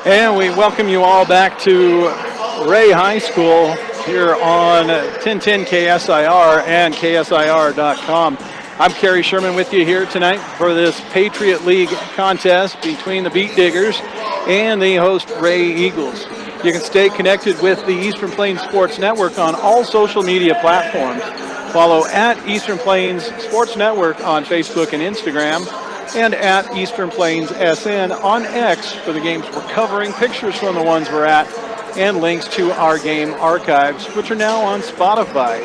And we welcome you all back to Wray High School here on 1010 KSIR and KSIR.com. I'm Kerry Sherman with you here tonight for this Patriot League contest between the Beat Diggers and the host Wray Eagles. You can stay connected with the Eastern Plains Sports Network on all social media platforms. Follow at Eastern Plains Sports Network on Facebook and Instagram, and at Eastern Plains SN on X for the games we're covering, pictures from the ones we're at, and links to our game archives, which are now on Spotify.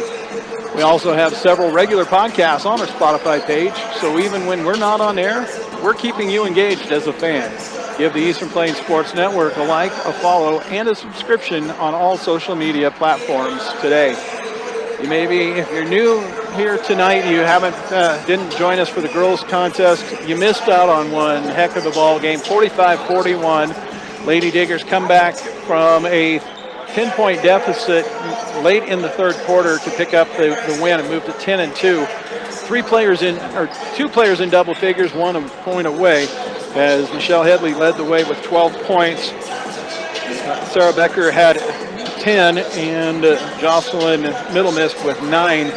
We also have several regular podcasts on our Spotify page, so even when we're not on air, we're keeping you engaged as a fan. Give the Eastern Plains Sports Network a like, a follow, and a subscription on all social media platforms today. You if you're new here tonight, you didn't join us for the girls contest, you missed out on one heck of a ball game, 45-41. Lady Diggers come back from a 10-point deficit late in the third quarter to pick up the win and move to 10-2. Two players in double figures, 1 point away, as Michelle Headley led the way with 12 points. Sarah Becker had 10, and Jocelyn Middlemist with 9.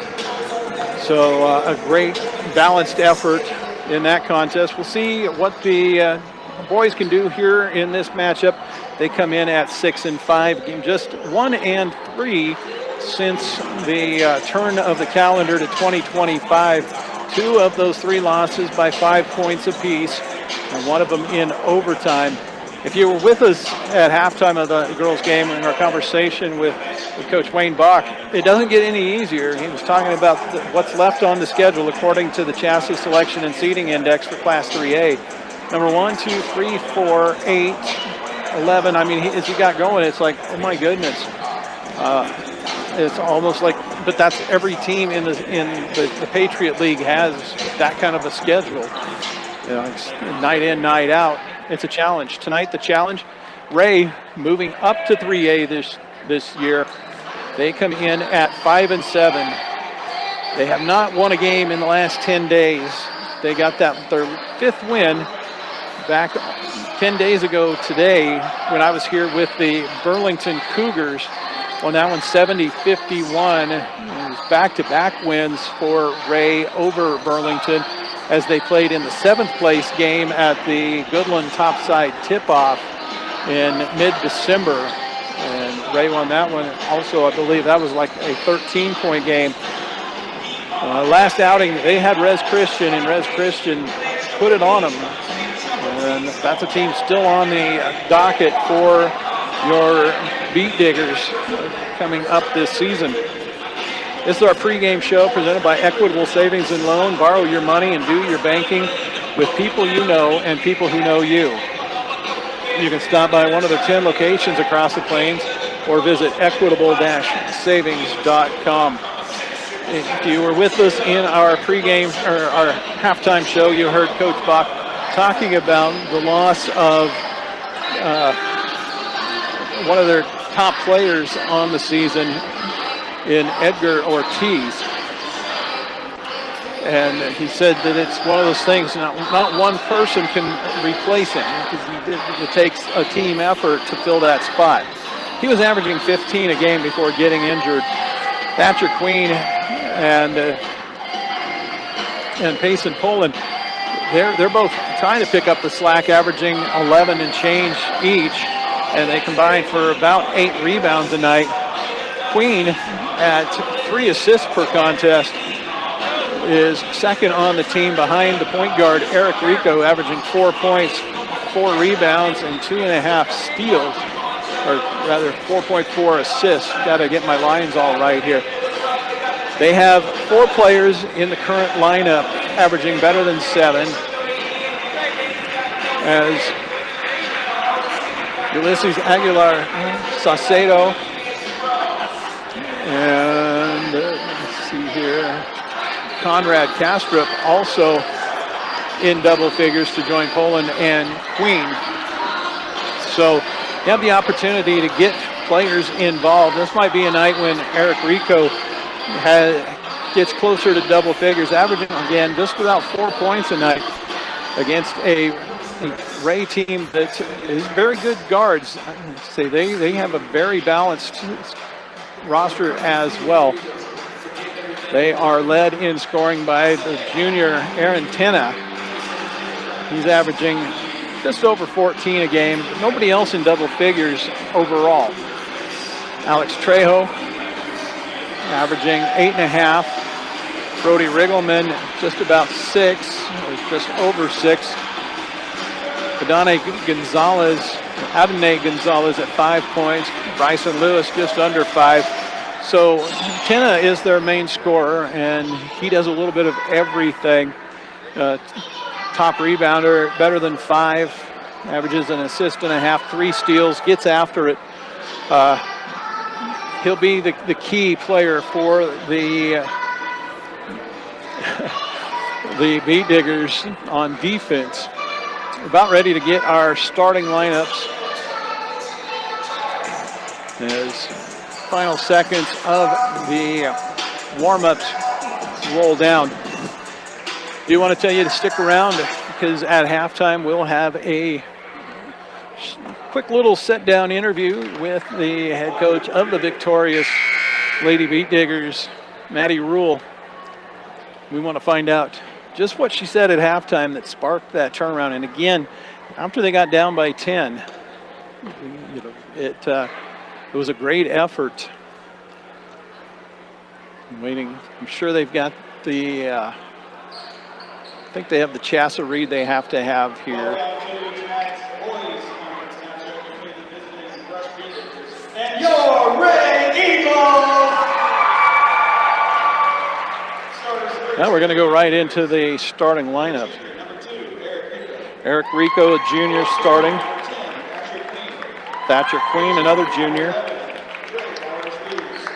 So a great balanced effort in that contest. We'll see what the boys can do here in this matchup. They come in at 6-5, just 1-3 since the turn of the calendar to 2025. 2 of those 3 losses by 5 points apiece, and 1 of them in overtime. If you were with us at halftime of the girls' game in our conversation with Coach Wayne Bach, it doesn't get any easier. He was talking about what's left on the schedule according to the Chassis Selection and Seating Index for Class 3A. Number 1, 2, 3, 4, 8, 11. I mean, as he got going, it's like, oh my goodness. It's almost like, but that's every team in the Patriot League has that kind of a schedule. You know, it's night in, night out. It's a challenge. Tonight, the challenge, Wray moving up to 3A this year. They come in at 5-7. They have not won a game in the last 10 days. They got their 5th win back 10 days ago today when I was here with the Burlington Cougars. Won that one 70-51. It was back-to-back wins for Wray over Burlington, as they played in the 7th place game at the Goodland Topside Tip-Off in mid-December. And Wray won that one. Also, I believe that was like a 13-point game. Last outing, they had Res Christian, and Res Christian put it on them. And that's a team still on the docket for your Beat Diggers coming up this season. This is our pregame show presented by Equitable Savings and Loan. Borrow your money and do your banking with people you know and people who know you. You can stop by one of their 10 locations across the plains or visit equitable-savings.com. If you were with us in our pregame or our halftime show, you heard Coach Bach talking about the loss of one of their top players on the season in Edgar Ortiz. And he said that it's one of those things, not one person can replace him. It takes a team effort to fill that spot. He was averaging 15 a game before getting injured. Thatcher Queen and Payson Poland, they're both trying to pick up the slack, averaging 11 and change each, and they combined for about 8 rebounds a night. Queen, at 3 assists per contest, is second on the team behind the point guard Eric Rico, averaging 4 points, 4 rebounds, and 2.5 steals, or rather 4.4 assists. Got to get my lines all right here. They have 4 players in the current lineup averaging better than 7, as Ulysses Aguilar Saucedo, and let's see here, Conrad Kastrup also in double figures to join Poland and Queen. So you have the opportunity to get players involved. This might be a night when Eric Rico gets closer to double figures, averaging again just about 4 points a night against a Wray team that is very good guards. I'd say they have a very balanced roster as well. They are led in scoring by the junior Aaron Tenna. He's averaging just over 14 a game. Nobody else in double figures overall. Alex Trejo averaging 8.5. Brody Riggleman just about 6, or just over 6. Adonai Gonzalez at 5 points. Bryson Lewis just under 5. So Tenna is their main scorer, and he does a little bit of everything. Top rebounder, better than 5, averages an assist and a half, 3 steals, gets after it. He'll be the key player for the Beat Diggers on defense. About ready to get our starting lineups as final seconds of the warm-ups roll down. Do want to tell you to stick around because at halftime we'll have a quick little sit-down interview with the head coach of the victorious Lady Beat Diggers, Maddie Rule. We want to find out just what she said at halftime that sparked that turnaround. And again, after they got down by 10, it was a great effort. I'm sure they've got the, I think they have the Chassa read they have to have here. And your Wray Eagles! Now we're going to go right into the starting lineup. Eric Rico, a junior, starting. Thatcher Queen, another junior.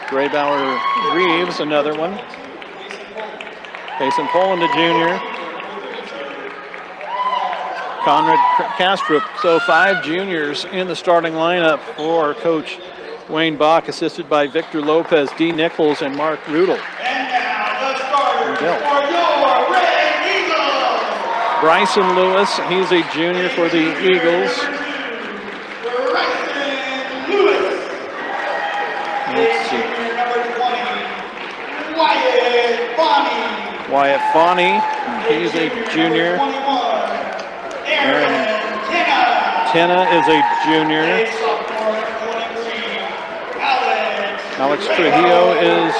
Graybauer Reeves, another one. Payson Poland, a junior. Conrad Kastrup. So 5 juniors in the starting lineup for Coach Wayne Bach, assisted by Victor Lopez, D. Nichols, and Mark Rudel. And now the starters for your Wray Eagles! Bryson Lewis, he's a junior for the Eagles. Bryson Lewis. Let's see. Number 20, Wyatt Bonney. Wyatt Fawny, he's a junior. 21, Aaron Tenna is a junior. sophomore, 23, Alex Trujillo is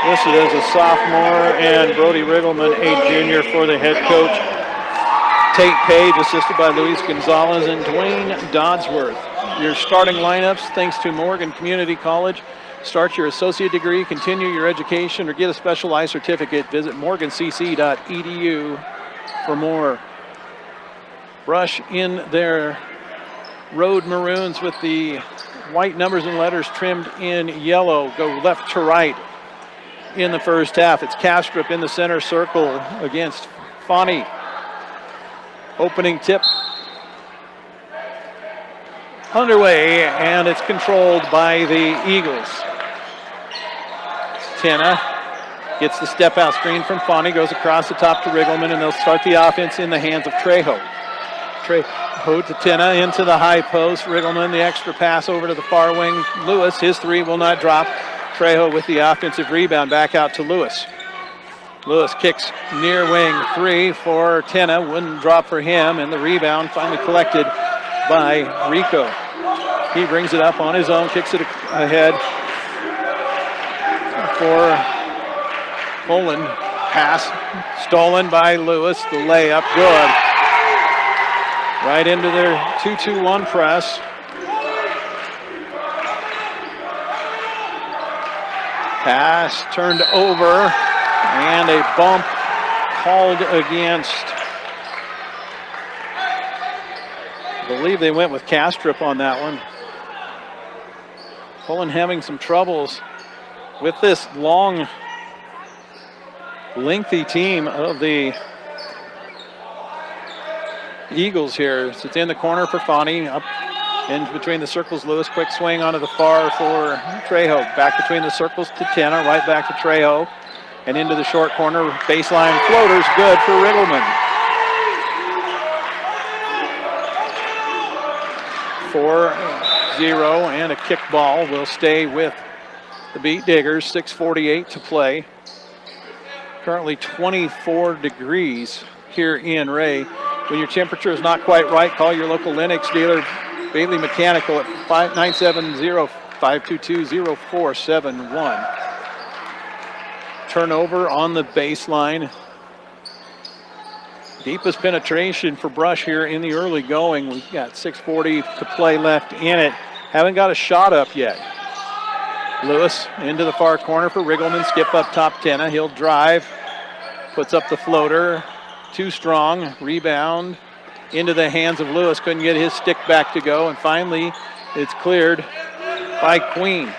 listed as a sophomore, and Brody Riggleman, a junior for the head coach. Tate Page, assisted by Luis Gonzalez and Dwayne Dodsworth. Your starting lineups, thanks to Morgan Community College. Start your associate degree, continue your education, or get a specialized certificate. Visit morgancc.edu for more. Brush in their road maroons with the white numbers and letters trimmed in yellow. Go left to right in the first half. It's Kastrup in the center circle against Fawny. Opening tip underway, and it's controlled by the Eagles. Tenna gets the step out screen from Fawny, goes across the top to Riggleman, and they'll start the offense in the hands of Trejo. Trejo to Tenna into the high post. Riggleman, the extra pass over to the far wing. Lewis, his 3 will not drop. Trejo with the offensive rebound, back out to Lewis. Lewis kicks near wing 3 for Tenna, wouldn't drop for him, and the rebound finally collected by Rico. He brings it up on his own, kicks it ahead for Poland. Pass stolen by Lewis, the layup, good. Right into their 2-2-1 press. Pass turned over, and a bump called against. I believe they went with Kastrup on that one. Poland having some troubles with this long, lengthy team of the Eagles here. So it's in the corner for Fawny, up in between the circles. Lewis, quick swing onto the far for Trejo. Back between the circles to Tenna, right back to Trejo. And into the short corner, baseline floaters, good for Riggleman. 4-0, and a kick ball will stay with the Beat Diggers. 6:48 to play. Currently 24 degrees here in Wray. When your temperature is not quite right, call your local Lennox dealer, Bailey Mechanical, at 970-522-0471. Turnover on the baseline. Deepest penetration for Brush here in the early going. We've got 6:40 to play left in it. Haven't got a shot up yet. Lewis into the far corner for Riggleman. Skip up top, Tenna. He'll drive. Puts up the floater. Too strong. Rebound into the hands of Lewis. Couldn't get his stick back to go. And finally, it's cleared by Queen.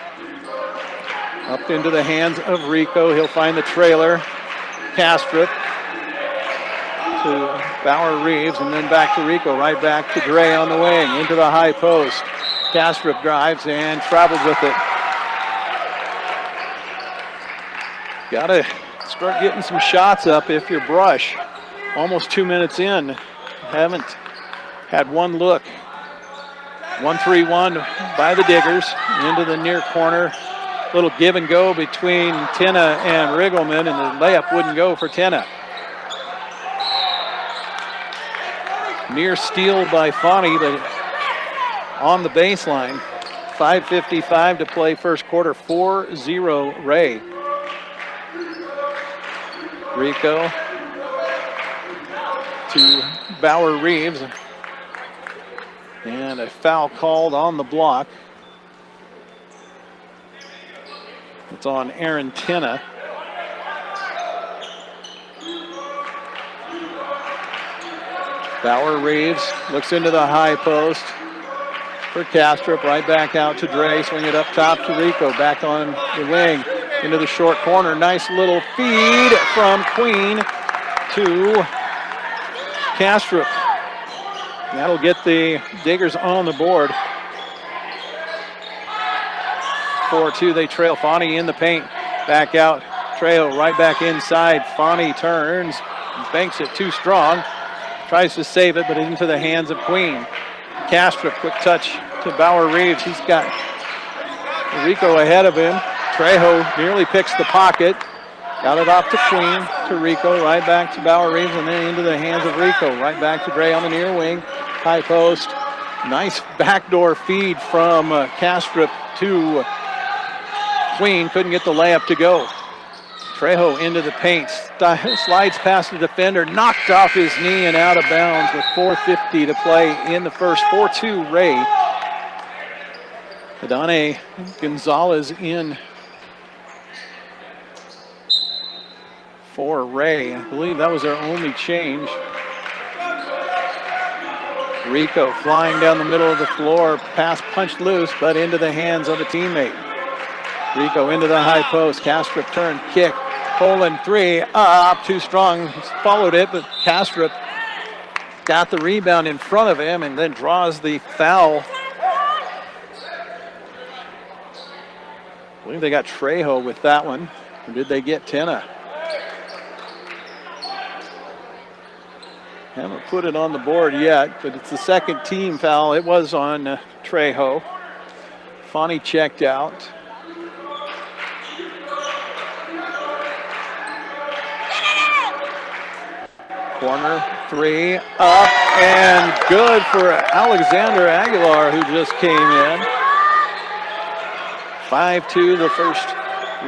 Up into the hands of Rico. He'll find the trailer. Kastrup to Bauer Reeves, and then back to Rico. Right back to Dre on the wing. Into the high post. Kastrup drives and travels with it. Got to start getting some shots up if you're Brush. Almost 2 minutes in. Haven't had one look. 1-3-1 by the Diggers. Into the near corner. Little give and go between Tenna and Riggleman, and the layup wouldn't go for Tenna. Near steal by Fani, but on the baseline. 5:55 to play first quarter. 4-0 Wray. Rico to Bauer Reeves. And a foul called on the block. It's on Aaron Tenna. Bauer Reeves looks into the high post for Kastrup. Right back out to Dre. Swing it up top to Rico. Back on the wing. Into the short corner. Nice little feed from Queen to Kastrup. That'll get the Diggers on the board. 4-2, they trail. Fani in the paint. Back out. Trejo right back inside. Fani turns. Banks it too strong. Tries to save it, but into the hands of Queen. Kastrup, quick touch to Bauer Reeves. He's got Rico ahead of him. Trejo nearly picks the pocket. Got it off to Queen, to Rico, right back to Bauer Reeves, and then into the hands of Rico. Right back to Dre on the near wing. High post. Nice backdoor feed from Kastrup to Queen. Couldn't get the layup to go. Trejo into the paint. Slides past the defender. Knocked off his knee and out of bounds with 4:50 to play in the first. 4-2 Wray. Adane Gonzalez in for Wray. I believe that was their only change. Rico flying down the middle of the floor. Pass punched loose, but into the hands of a teammate. Rico into the high post. Kastrup turn, kick. Poland three, up, too strong. Followed it, but Kastrup got the rebound in front of him and then draws the foul. I believe they got Trejo with that one. Or did they get Tenna? Haven't put it on the board yet, but it's the second team foul. It was on Trejo. Fani checked out. Corner three, up and good for Alexander Aguilar, who just came in. 5-2, the first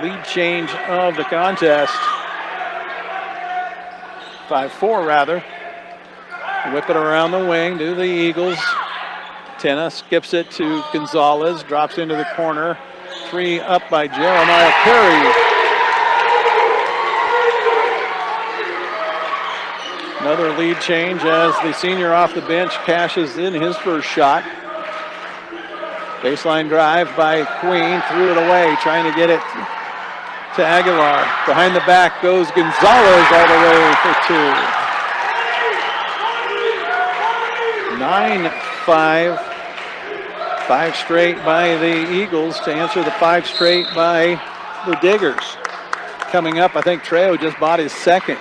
lead change of the contest. 5-4 rather. Whip it around the wing to the Eagles. Tenna skips it to Gonzalez, drops into the corner. Three up by Jeremiah Perry. Another lead change as the senior off the bench cashes in his first shot. Baseline drive by Queen, threw it away, trying to get it to Aguilar. Behind the back goes Gonzalez all the way for two. 9-5. 5 straight by the Eagles to answer the 5 straight by the Diggers. Coming up, I think Trejo just bought his second.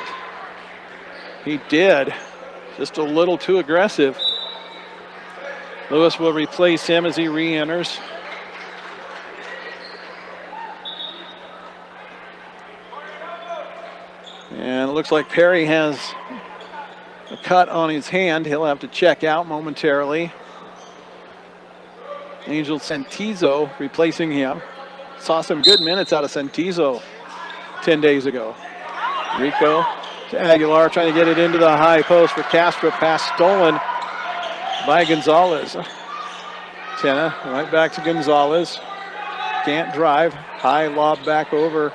He did. Just a little too aggressive. Lewis will replace him as he re-enters. And it looks like Perry has a cut on his hand. He'll have to check out momentarily. Angel Santizo replacing him. Saw some good minutes out of Santizo 10 days ago. Rico to Aguilar, trying to get it into the high post for Castro. Pass stolen by Gonzalez. Tenna right back to Gonzalez. Can't drive. High lob back over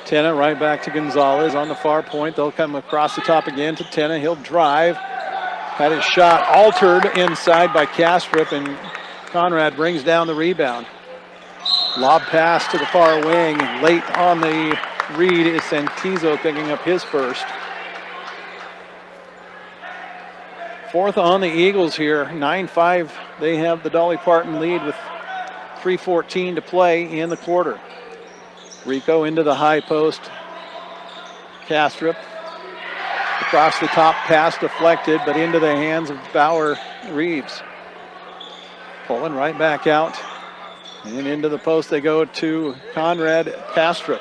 Tenna, right back to Gonzalez on the far point. They'll come across the top again to Tenna. He'll drive. Had his shot altered inside by Castrop, and Conrad brings down the rebound. Lob pass to the far wing. Late on the read is Santizo picking up his first. Fourth on the Eagles here. 9-5. They have the Dolly Parton lead with 3:14 to play in the quarter. Rico into the high post. Castrop. Across the top, pass deflected, but into the hands of Bauer Reeves. Pulling right back out. And into the post they go to Conrad Castrop.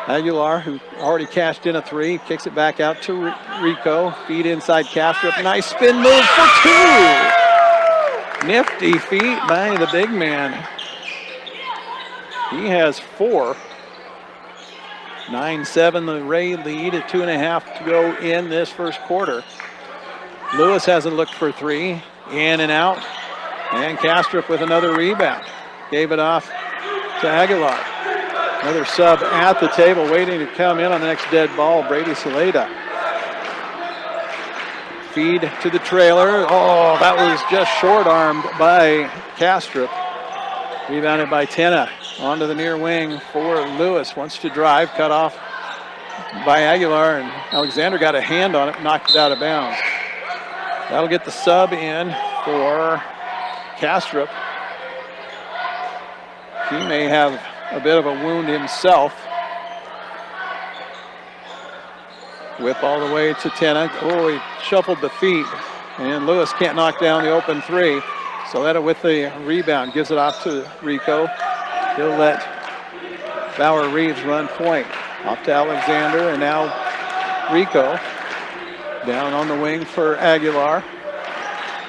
Aguilar, who already cashed in a three, kicks it back out to Rico. Feed inside Castrop. Nice spin move for two. Nifty feet by the big man. He has four. 9-7 the Wray lead at 2.5 to go in this first quarter. Lewis hasn't looked for three. In and out. And Castrop with another rebound. Gave it off to Aguilar. Another sub at the table waiting to come in on the next dead ball, Brady Saleda. Feed to the trailer. Oh, that was just short-armed by Castrop. Rebounded by Tenna. Onto the near wing for Lewis. Wants to drive, cut off by Aguilar, and Alexander got a hand on it, knocked it out of bounds. That'll get the sub in for Castrop. He may have a bit of a wound himself. Whip all the way to Tenna. Oh, he shuffled the feet, and Lewis can't knock down the open three. Saleta with the rebound, gives it off to Rico. He'll let Bauer Reeves run point. Off to Alexander, and now Rico. Down on the wing for Aguilar.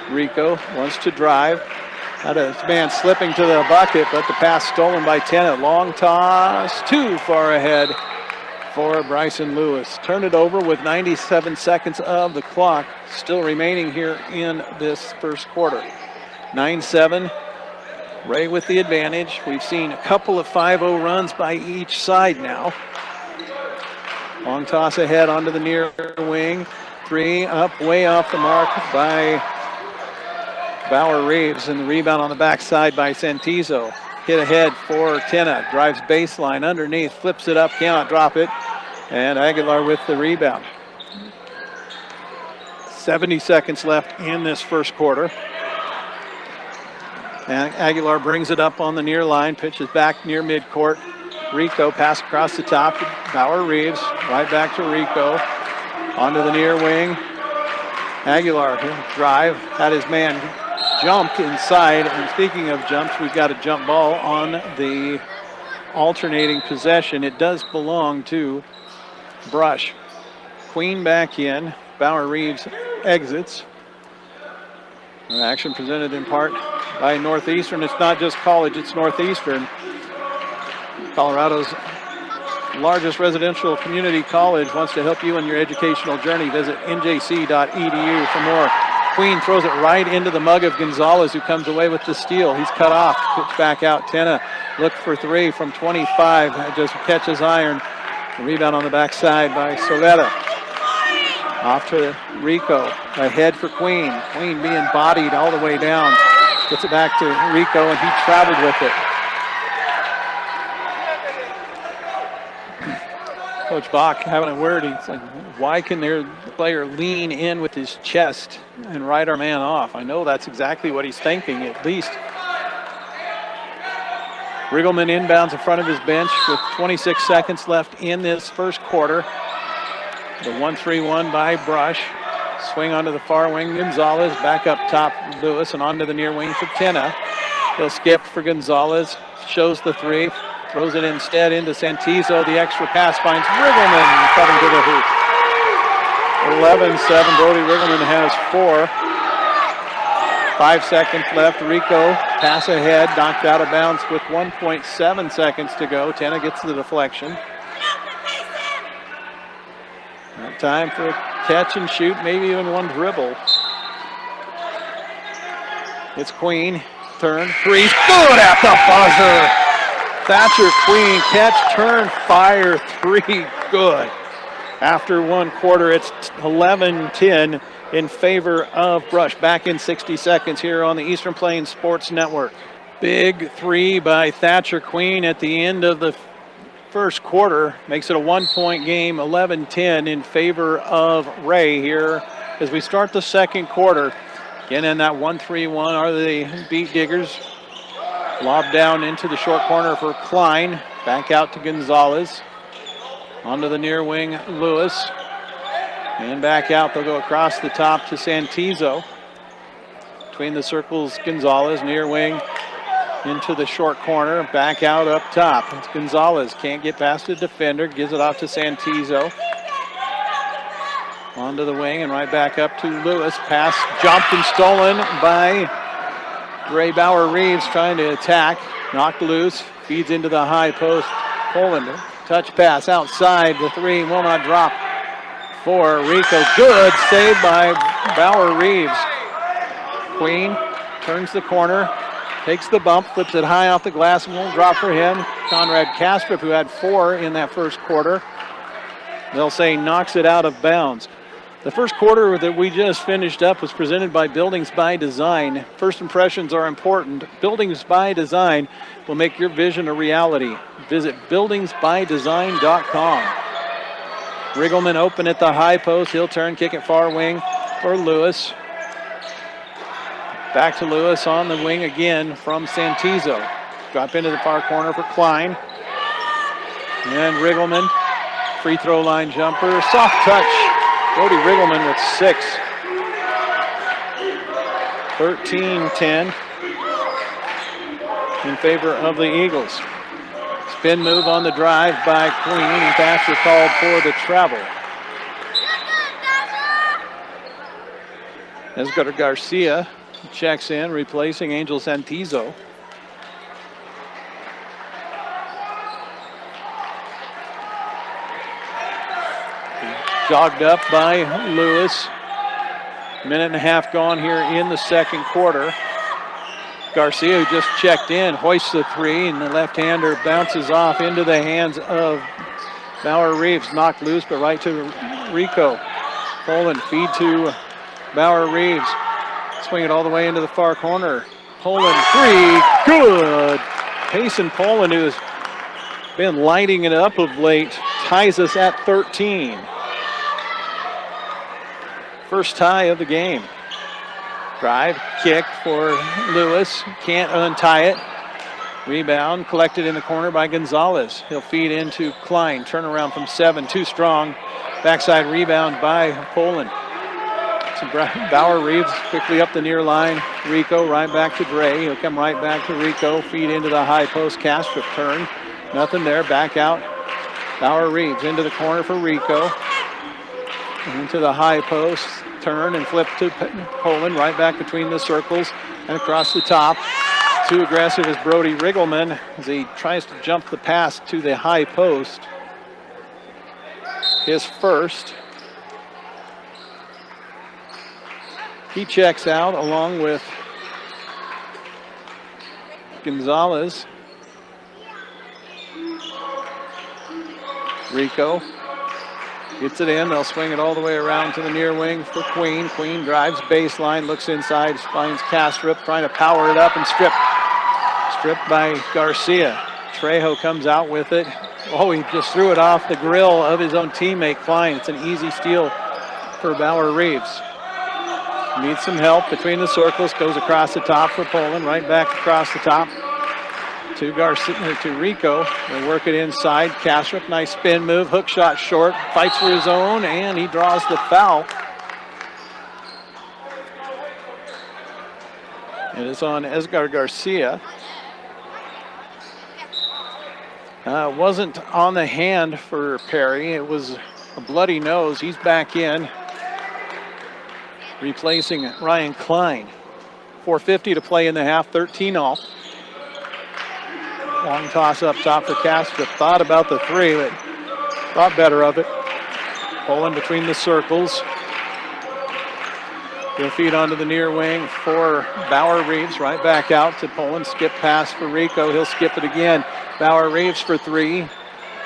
Rico wants to drive. Had a man slipping to the bucket, but the pass stolen by Tenna. Long toss, too far ahead for Bryson Lewis. Turn it over with 97 seconds of the clock still remaining here in this first quarter. 9-7, Wray with the advantage. We've seen a couple of 5-0 runs by each side now. Long toss ahead onto the near wing. Three up, way off the mark by Bauer Reeves, and the rebound on the backside by Santizo. Hit ahead for Tenna. Drives baseline underneath, flips it up, cannot drop it. And Aguilar with the rebound. 70 seconds left in this first quarter. And Aguilar brings it up on the near line, pitches back near midcourt. Rico pass across the top. Bauer Reeves right back to Rico. Onto the near wing. Aguilar drive, had his man jumped inside. And speaking of jumps, we've got a jump ball on the alternating possession. It does belong to Brush. Queen back in. Bauer Reeves exits. Action presented in part by Northeastern. It's not just college, it's Northeastern. Colorado's largest residential community college wants to help you in your educational journey. Visit njc.edu for more. Queen throws it right into the mug of Gonzalez, who comes away with the steal. He's cut off, pitch back out. Tenna look for three from 25, just catches iron. The rebound on the backside by Soleta. Off to Rico, ahead for Queen. Queen being bodied all the way down. Gets it back to Rico, and he traveled with it. Coach Bach having a word. He's like, why can their player lean in with his chest and ride our man off? I know that's exactly what he's thinking, at least. Riggleman inbounds in front of his bench with 26 seconds left in this first quarter. The 1-3-1 by Brush. Swing onto the far wing, Gonzalez. Back up top, Lewis, and onto the near wing for Tenna. He'll skip for Gonzalez. Shows the three. Throws it instead into Santizo. The extra pass finds Riggleman cutting to the hoop. 11-7. Brody Riggleman has 4. 5 seconds left. Rico pass ahead, knocked out of bounds with 1.7 seconds to go. Tenna gets the deflection. Time for a catch and shoot, maybe even one dribble. It's Queen. Turn. Three's good at the buzzer. Thatcher Queen, catch, turn, fire, 3, good. After 1 quarter, it's 11-10 in favor of Brush. Back in 60 seconds here on the Eastern Plains Sports Network. Big 3 by Thatcher Queen at the end of the first quarter. Makes it a 1-point game, 11-10 in favor of Wray here as we start the second quarter. Again, in that 1-3-1 are the Beat Diggers. Lob down into the short corner for Klein. Back out to Gonzalez. Onto the near wing, Lewis. And back out, they'll go across the top to Santizo. Between the circles, Gonzalez, near wing into the short corner. Back out up top. It's Gonzalez, can't get past the defender. Gives it off to Santizo. Onto the wing and right back up to Lewis. Pass jumped and stolen by Ray Bauer-Reeves trying to attack. Knocked loose. Feeds into the high post. Poland. Touch pass outside. The 3 will not drop for Rico. Good save by Bauer-Reeves. Queen turns the corner. Takes the bump. Flips it high off the glass and won't drop for him. Conrad Kastrup, who had 4 in that first quarter. They'll say knocks it out of bounds. The first quarter that we just finished up was presented by Buildings by Design. First impressions are important. Buildings by Design will make your vision a reality. Visit buildingsbydesign.com. Riggleman open at the high post. He'll turn, kick it far wing for Lewis. Back to Lewis on the wing again from Santizo. Drop into the far corner for Klein. And Riggleman, free throw line jumper, soft touch. Brody Riggleman with 6. 13-10 in favor of the Eagles. Spin move on the drive by Queen, and Thatcher called for the travel. Edgar Garcia checks in, replacing Angel Santizo. Jogged up by Lewis. Minute and a half gone here in the second quarter. Garcia, who just checked in, hoists the 3, and the left-hander bounces off into the hands of Bauer-Reeves. Knocked loose, but right to Rico. Poland feed to Bauer-Reeves. Swing it all the way into the far corner. Poland 3, good. Payson Poland, who has been lighting it up of late, ties us at 13. First tie of the game. Drive, kick for Lewis. Can't untie it. Rebound collected in the corner by Gonzalez. He'll feed into Klein. Turnaround from 7, too strong. Backside rebound by Poland. So Bauer-Reeves quickly up the near line. Rico right back to Wray. He'll come right back to Rico. Feed into the high post. Kastrup turn. Nothing there. Back out. Bauer-Reeves into the corner for Rico. Into the high post. Turn and flip to Poland. Right back between the circles and across the top. Too aggressive is Brody Riggleman as he tries to jump the pass to the high post. His first. He checks out along with Gonzalez. Rico gets it in. They'll swing it all the way around to the near wing for Queen. Queen drives baseline, looks inside, finds Kastrup, trying to power it up and stripped by Garcia. Trejo comes out with it. Oh, he just threw it off the grill of his own teammate, Klein. It's an easy steal for Bauer-Reeves. Needs some help between the circles. Goes across the top for Poland. Right back across the top to Garcia, to Rico. They work it inside. Kastrup, nice spin move. Hook shot short. Fights for his own, and he draws the foul. It is on Edgar Garcia. Wasn't on the hand for Perry. It was a bloody nose. He's back in, replacing Ryan Klein. 4:50 to play in the half, 13-all. Long toss up top for Castro. Thought about the three, but thought better of it. Pulling between the circles. He'll feed onto the near wing for Bauer Reeves. Right back out to Poland. Skip pass for Rico. He'll skip it again. Bauer Reeves for three.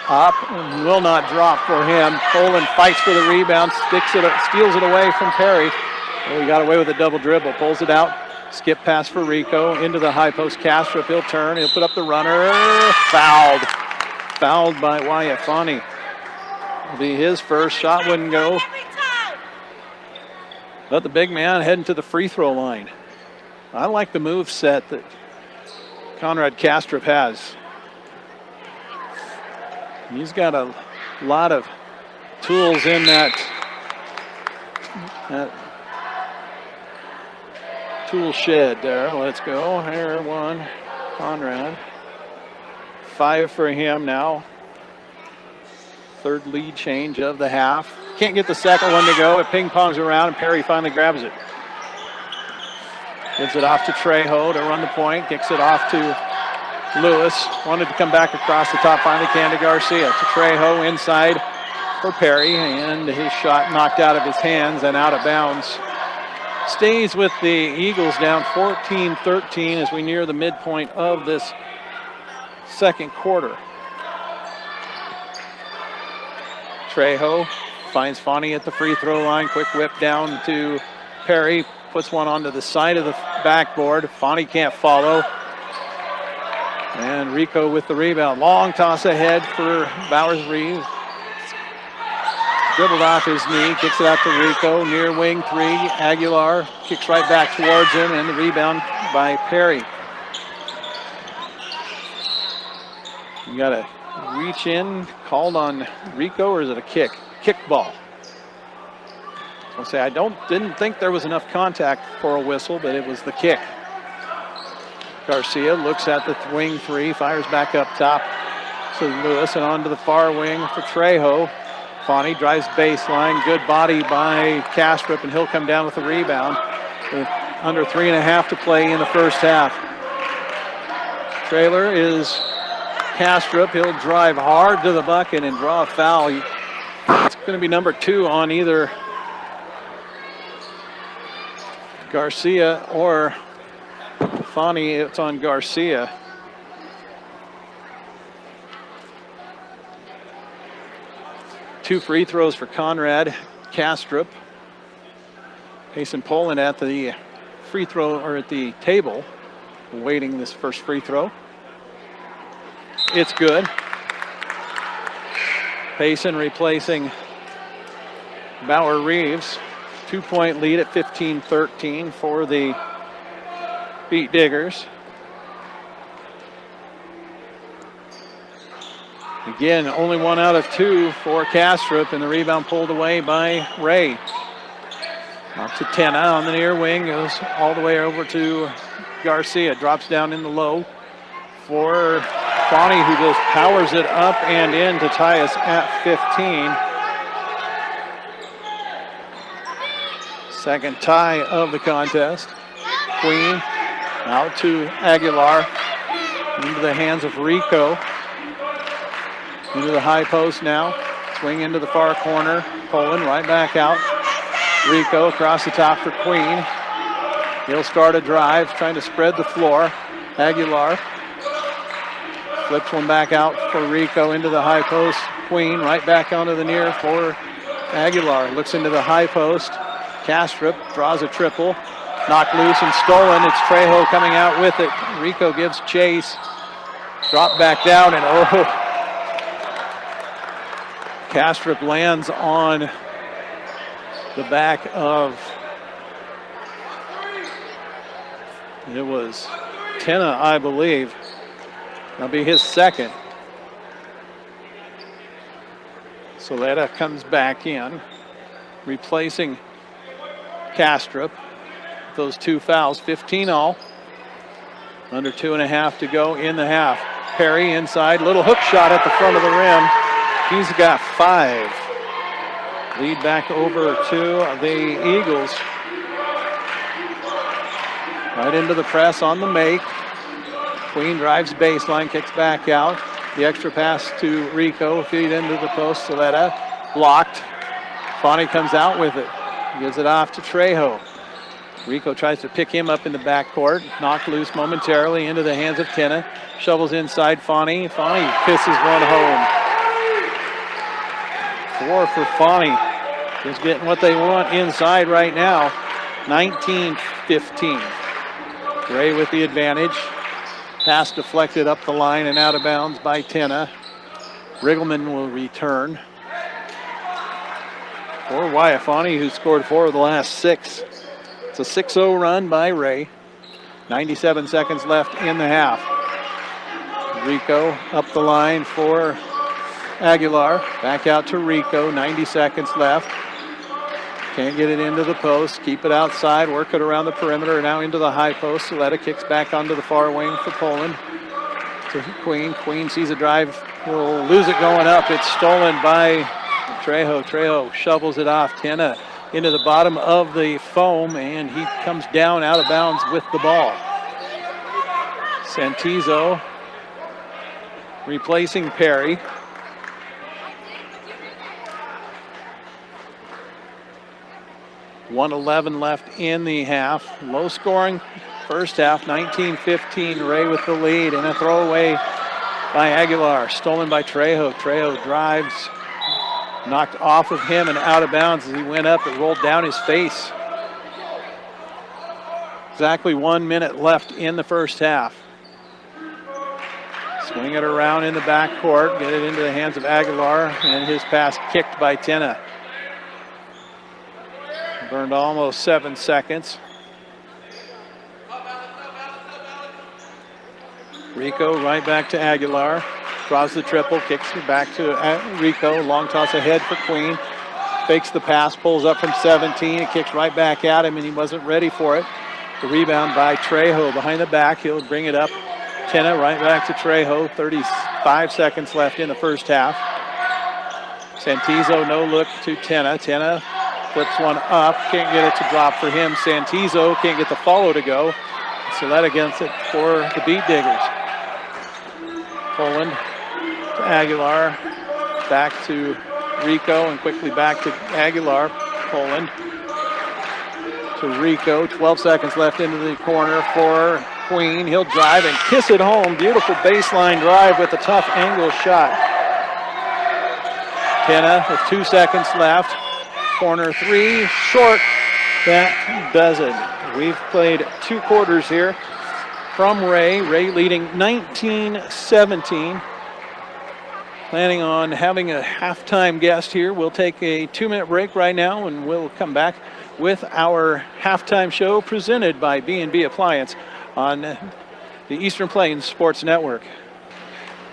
Up and will not drop for him. Poland fights for the rebound. Steals it away from Perry. Oh, he got away with a double dribble. Pulls it out. Skip pass for Rico. Into the high post. Castro. He'll turn. He'll put up the runner. Fouled. Fouled by Wyatt Fani. It'll be his first. Shot wouldn't go. But the big man heading to the free throw line. I like the move set that Conrad Kastrup has. He's got a lot of tools in that tool shed there. Let's go. Here, one. Conrad. 5 for him now. Third lead change of the half. Can't get the second one to go. It ping-pongs around, and Perry finally grabs it. Gives it off to Trejo to run the point. Kicks it off to Lewis. Wanted to come back across the top. Finally can to Garcia. To Trejo inside for Perry. And his shot knocked out of his hands and out of bounds. Stays with the Eagles down 14-13 as we near the midpoint of this second quarter. Trejo finds Fani at the free throw line. Quick whip down to Perry. Puts one onto the side of the backboard. Fani can't follow. And Rico with the rebound. Long toss ahead for Bowers Reeves. Dribbled off his knee. Kicks it out to Rico. Near wing three. Aguilar kicks right back towards him. And the rebound by Perry. You got to reach in. Called on Rico, or is it a kick? Kick ball. I'll say I didn't think there was enough contact for a whistle, but it was the kick. Garcia looks at the wing three, fires back up top to Lewis and onto the far wing for Trejo. Fani drives baseline, good body by Kastrup, and he'll come down with the rebound. With under 3.5 to play in the first half. Trailer is Kastrup. He'll drive hard to the bucket and draw a foul. It's going to be number 2 on either Garcia or Fani. It's on Garcia. Two free throws for Conrad Kastrup. Payson Poland at the free throw, or at the table, awaiting this first free throw. It's good. Payson replacing Bauer Reeves. 2-point lead at 15-13 for the Beat Diggers. Again, only 1 out of 2 for Kastrup, and the rebound pulled away by Wray. Up to Tenna on the near wing, goes all the way over to Garcia. Drops down in the low for Fani, who just powers it up and in to tie us at 15. Second tie of the contest. Queen out to Aguilar. Into the hands of Rico. Into the high post now. Swing into the far corner. Poland right back out. Rico across the top for Queen. He'll start a drive, trying to spread the floor. Aguilar flips one back out for Rico into the high post. Queen right back onto the near for Aguilar. Looks into the high post. Kastrup draws a triple. Knocked loose and stolen. It's Trejo coming out with it. Rico gives chase. Drop back down, and Kastrup lands on the back of, it was Tenna, I believe. That'll be his second. Soleta comes back in, replacing Kastrup. Those 2 fouls, 15 all Under 2.5 to go in the half. Perry inside, little hook shot at the front of the rim. He's got 5. Lead back over to the Eagles. Right into the press on the make. Queen drives baseline, kicks back out. The extra pass to Rico, feed into the post. Saletta blocked. Fani comes out with it. Gives it off to Trejo. Rico tries to pick him up in the backcourt. Knocked loose momentarily into the hands of Tenna. Shovels inside Fani. Fani pisses one home. 4 for Fani. Just getting what they want inside right now. 19-15. Wray with the advantage. Pass deflected up the line and out of bounds by Tenna. Riggleman will return. For Wyatt Fani, who scored 4 of the last 6. It's a 6-0 run by Wray. 97 seconds left in the half. Rico up the line for Aguilar. Back out to Rico. 90 seconds left. Can't get it into the post. Keep it outside. Work it around the perimeter. Now into the high post. Saletta kicks back onto the far wing for Poland. To Queen. Queen sees a drive. Will lose it going up. It's stolen by Trejo. Trejo shovels it off. Tenna into the bottom of the foam, and he comes down out of bounds with the ball. Santizo replacing Perry. .111 left in the half. Low scoring first half. 19-15. Wray with the lead, and a throwaway by Aguilar. Stolen by Trejo. Trejo drives. Knocked off of him and out of bounds as he went up. It rolled down his face. Exactly 1 minute left in the first half. Swing it around in the backcourt. Get it into the hands of Aguilar, and his pass kicked by Tenna. Burned almost 7 seconds. Rico right back to Aguilar. Draws the triple, kicks it back to Rico. Long toss ahead for Queen. Fakes the pass, pulls up from 17. It kicks right back at him, and he wasn't ready for it. The rebound by Trejo behind the back. He'll bring it up. Tenna right back to Trejo. 35 seconds left in the first half. Santizo no look to Tenna. Tenna flips one up. Can't get it to drop for him. Santizo can't get the follow to go. Saletta gets it for the Beat Diggers. Poland to Aguilar. Back to Rico and quickly back to Aguilar. Poland to Rico. 12 seconds left into the corner for Queen. He'll drive and kiss it home. Beautiful baseline drive with a tough angle shot. Tenna with 2 seconds left. Corner 3, short. That does it. We've played 2 quarters here from Wray. Wray leading 19-17. Planning on having a halftime guest here. We'll take a 2-minute break right now, and we'll come back with our halftime show presented by B&B Appliance on the Eastern Plains Sports Network.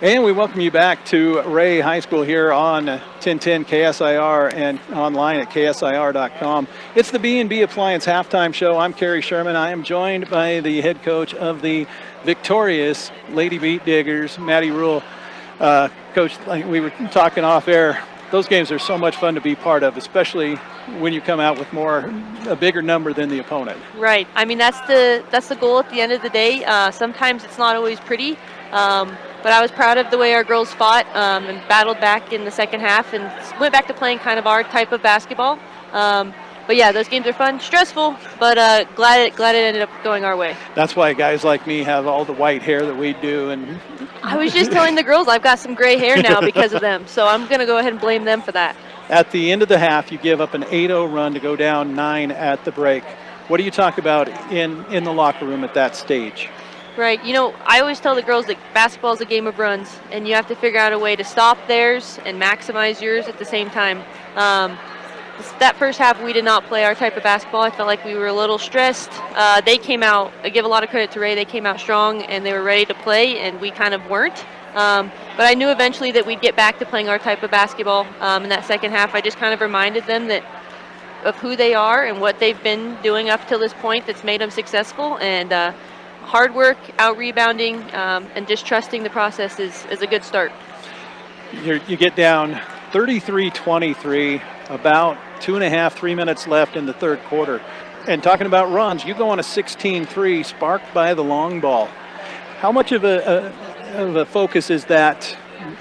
And we welcome you back to Wray High School here on 1010 KSIR and online at ksir.com. It's the B&B Appliance halftime show. I'm Kerry Sherman. I am joined by the head coach of the victorious Lady Beat Diggers, Maddie Rule. Coach, like we were talking off air, those games are so much fun to be part of, especially when you come out with a bigger number than the opponent. Right. I mean, that's the goal at the end of the day. Sometimes it's not always pretty. But I was proud of the way our girls fought and battled back in the second half and went back to playing kind of our type of basketball. But yeah, those games are fun, stressful, but glad it ended up going our way. That's why guys like me have all the white hair that we do. And I was just telling the girls I've got some gray hair now because of them, so I'm going to go ahead and blame them for that. At the end of the half, you give up an 8-0 run to go down 9 at the break. What do you talk about in the locker room at that stage? Right. You know, I always tell the girls that basketball is a game of runs, and you have to figure out a way to stop theirs and maximize yours at the same time. That first half, we did not play our type of basketball. I felt like we were a little stressed. They came out, I give a lot of credit to Wray, they came out strong, and they were ready to play, and we kind of weren't. But I knew eventually that we'd get back to playing our type of basketball. In that second half, I just kind of reminded them of who they are and what they've been doing up till this point that's made them successful, and hard work, out rebounding, and just trusting the process is a good start. You get down 33-23, about 3 minutes left in the third quarter. And talking about runs, you go on a 16-3 sparked by the long ball. How much of a focus is that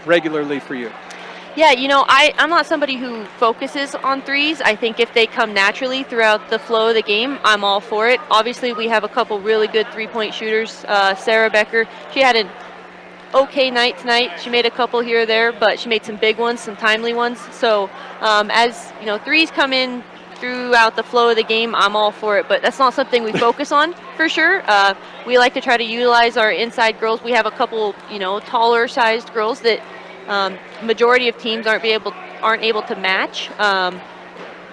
regularly for you? Yeah, I'm not somebody who focuses on threes. I think if they come naturally throughout the flow of the game, I'm all for it. Obviously, we have a couple really good three-point shooters. Sarah Becker, she had an okay night tonight. She made a couple here or there, but she made some big ones, some timely ones. So as threes come in throughout the flow of the game, I'm all for it, but that's not something we focus on for sure. We like to try to utilize our inside girls. We have a couple, taller sized girls that majority of teams aren't able to match.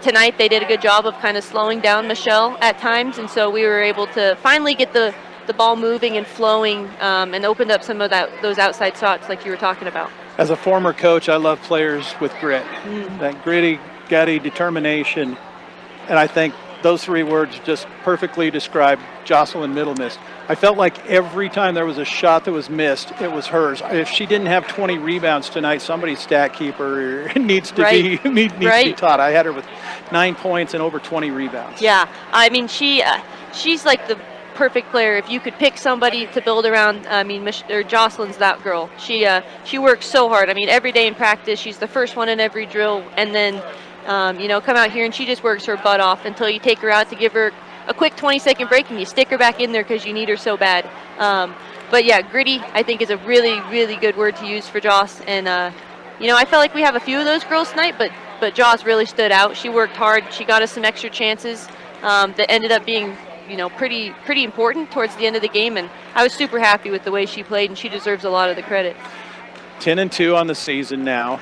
Tonight they did a good job of kind of slowing down Michelle at times, and so we were able to finally get the ball moving and flowing, and opened up some of those outside shots like you were talking about. As a former coach, I love players with grit, that gritty, gutty determination. And I think those three words just perfectly describe Jocelyn Middlemiss. I felt like every time there was a shot that was missed, it was hers. If she didn't have 20 rebounds tonight, somebody's stat keeper needs to be taught. I had her with 9 points and over 20 rebounds. Yeah, I mean she's like the perfect player. If you could pick somebody to build around, Jocelyn's that girl. She works so hard. I mean, every day in practice, she's the first one in every drill, and then come out here and she just works her butt off until you take her out to give her a quick 20-second break and you stick her back in there because you need her so bad. But yeah, gritty, I think, is a really, really good word to use for Joss. And, I felt like we have a few of those girls tonight, but Joss really stood out. She worked hard. She got us some extra chances that ended up being, pretty important towards the end of the game. And I was super happy with the way she played, and she deserves a lot of the credit. 10-2 on the season now.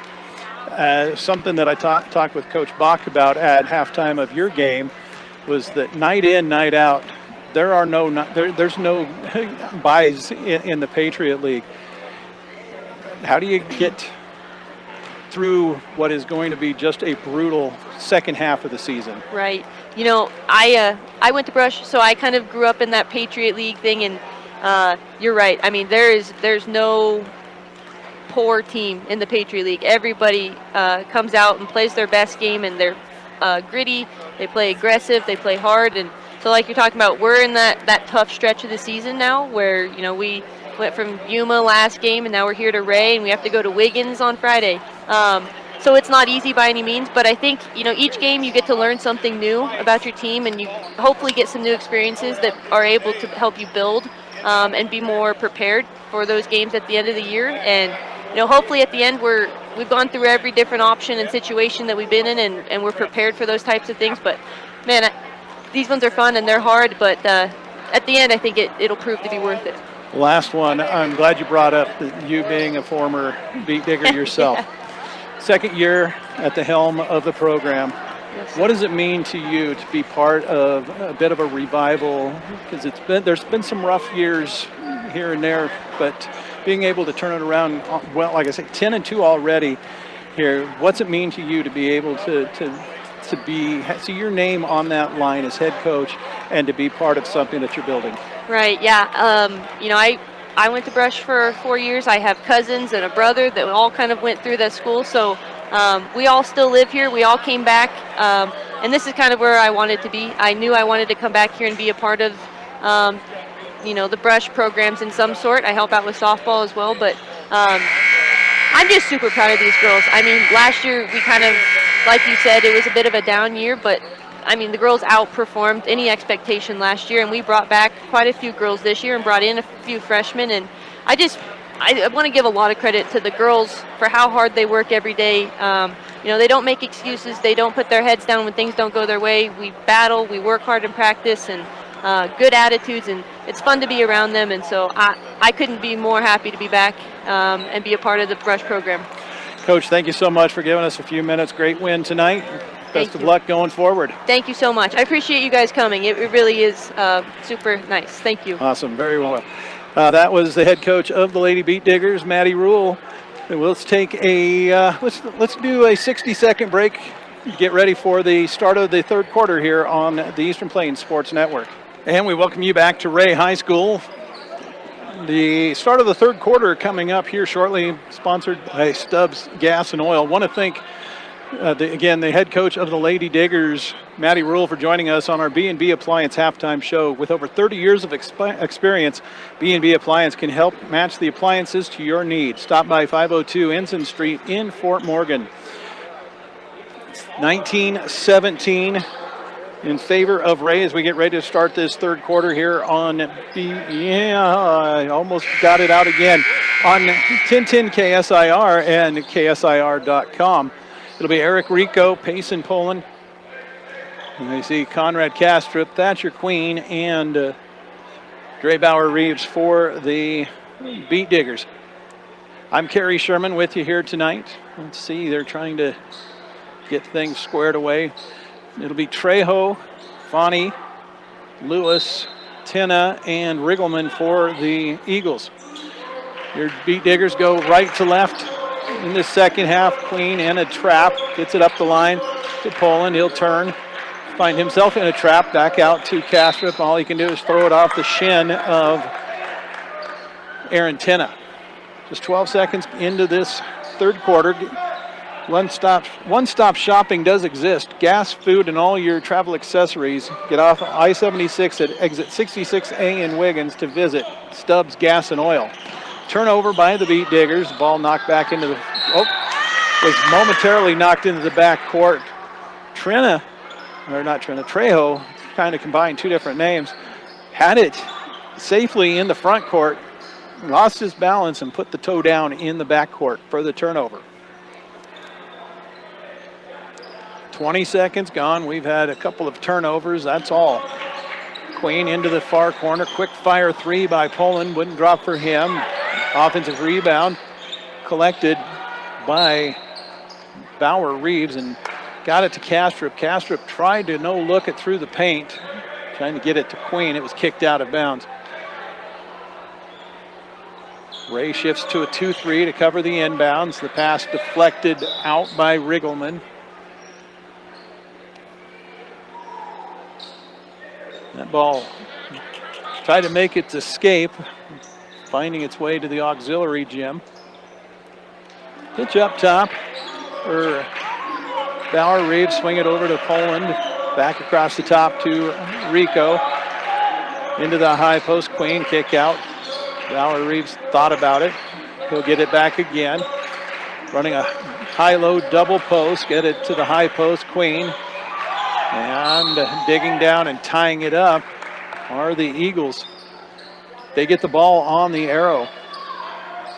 Something that I talked with Coach Bach about at halftime of your game was that night in, night out, there's no buys in the Patriot League. How do you get through what is going to be just a brutal second half of the season? Right. I went to Brush, so I kind of grew up in that Patriot League thing, and you're right. I mean, there's no poor team in the Patriot League. Everybody comes out and plays their best game, and they're gritty, they play aggressive, they play hard. And so like you're talking about, we're in that tough stretch of the season now where, we went from Yuma last game and now we're here to Wray, and we have to go to Wiggins on Friday. So it's not easy by any means, but I think, each game you get to learn something new about your team, and you hopefully get some new experiences that are able to help you build and be more prepared for those games at the end of the year. And hopefully at the end we've gone through every different option and situation that we've been in, and we're prepared for those types of things. But man, these ones are fun and they're hard, but at the end I think it'll prove to be worth it. Last one, I'm glad you brought up you being a former beat digger yourself. Yeah. Second year at the helm of the program. Yes. What does it mean to you to be part of a bit of a revival? Because there's been some rough years here and there, but being able to turn it around, well, like I said, 10-2 already here. What's it mean to you to be able to see your name on that line as head coach and to be part of something that you're building? Right. Yeah. I went to Brush for 4 years. I have cousins and a brother that all kind of went through that school. So we all still live here. We all came back. And this is kind of where I wanted to be. I knew I wanted to come back here and be a part of, the Brush programs in some sort. I help out with softball as well. But I'm just super proud of these girls. I mean, last year we kind of, like you said, it was a bit of a down year. But, I mean, the girls outperformed any expectation last year. And we brought back quite a few girls this year and brought in a few freshmen. And I want to give a lot of credit to the girls for how hard they work every day. They don't make excuses. They don't put their heads down when things don't go their way. We battle. We work hard in practice, and good attitudes, and it's fun to be around them. And so I couldn't be more happy to be back and be a part of the Brush program. Coach, thank you so much for giving us a few minutes. Great win tonight. Best of luck going forward. Thank you so much. I appreciate you guys coming. It really is super nice. Thank you. Awesome. Very well. That was the head coach of the Lady Beat Diggers, Maddie Rule. Let's take let's do a 60-second break. Get ready for the start of the third quarter here on the Eastern Plains Sports Network. And we welcome you back to Wray High School The start of the third quarter coming up here shortly, sponsored by Stubbs Gas and Oil. Want to thank, again, the head coach of the Lady Diggers, Maddie Rule, for joining us on our B&B Appliance halftime show. With over 30 years of experience, B&B Appliance can help match the appliances to your needs. Stop by 502 Ensign Street in Fort Morgan. 19-17 in favor of Wray as we get ready to start this third quarter here on I almost got it out again, on 1010 KSIR and KSIR.com. It'll be Eric Rico, Payson Poland. And you see Conrad Kastrup, Thatcher Queen, and Dre Bauer Reeves for the Beat Diggers. I'm Kerry Sherman with you here tonight. Let's see, they're trying to get things squared away. It'll be Trejo, Fani, Lewis, Tenna, and Riggleman for the Eagles. Your Beat Diggers go right to left in the second half. Queen in a trap, gets it up the line to Poland. He'll turn, find himself in a trap, back out to Kastrup. All he can do is throw it off the shin of Aaron Tenna. Just 12 seconds into this third quarter. One-stop shopping does exist. Gas, food, and all your travel accessories. Get off I-76 at exit 66A in Wiggins to visit Stubbs Gas and Oil. Turnover by the Beat Diggers. The ball knocked back into the... was momentarily knocked into the back court. Trejo, kind of combined two different names, had it safely in the front court, lost his balance, and put the toe down in the back court for the turnover. 20 seconds gone. We've had a couple of turnovers. That's all. Queen into the far corner. Quick fire three by Poland. Wouldn't drop for him. Offensive rebound collected by Bauer Reeves and got it to Kastrup. Kastrup tried to no-look it through the paint, trying to get it to Queen. It was kicked out of bounds. Wray shifts to a 2-3 to cover the inbounds. The pass deflected out by Riggleman. That ball tried to make its escape, finding its way to the auxiliary gym. Pitch up top for Bauer Reeves, swing it over to Poland, back across the top to Rico, into the high post. Queen kick out. Bauer Reeves thought about it. He'll get it back again. Running a high-low double post, get it to the high post. Queen. And digging down and tying it up are the Eagles. They get the ball on the arrow.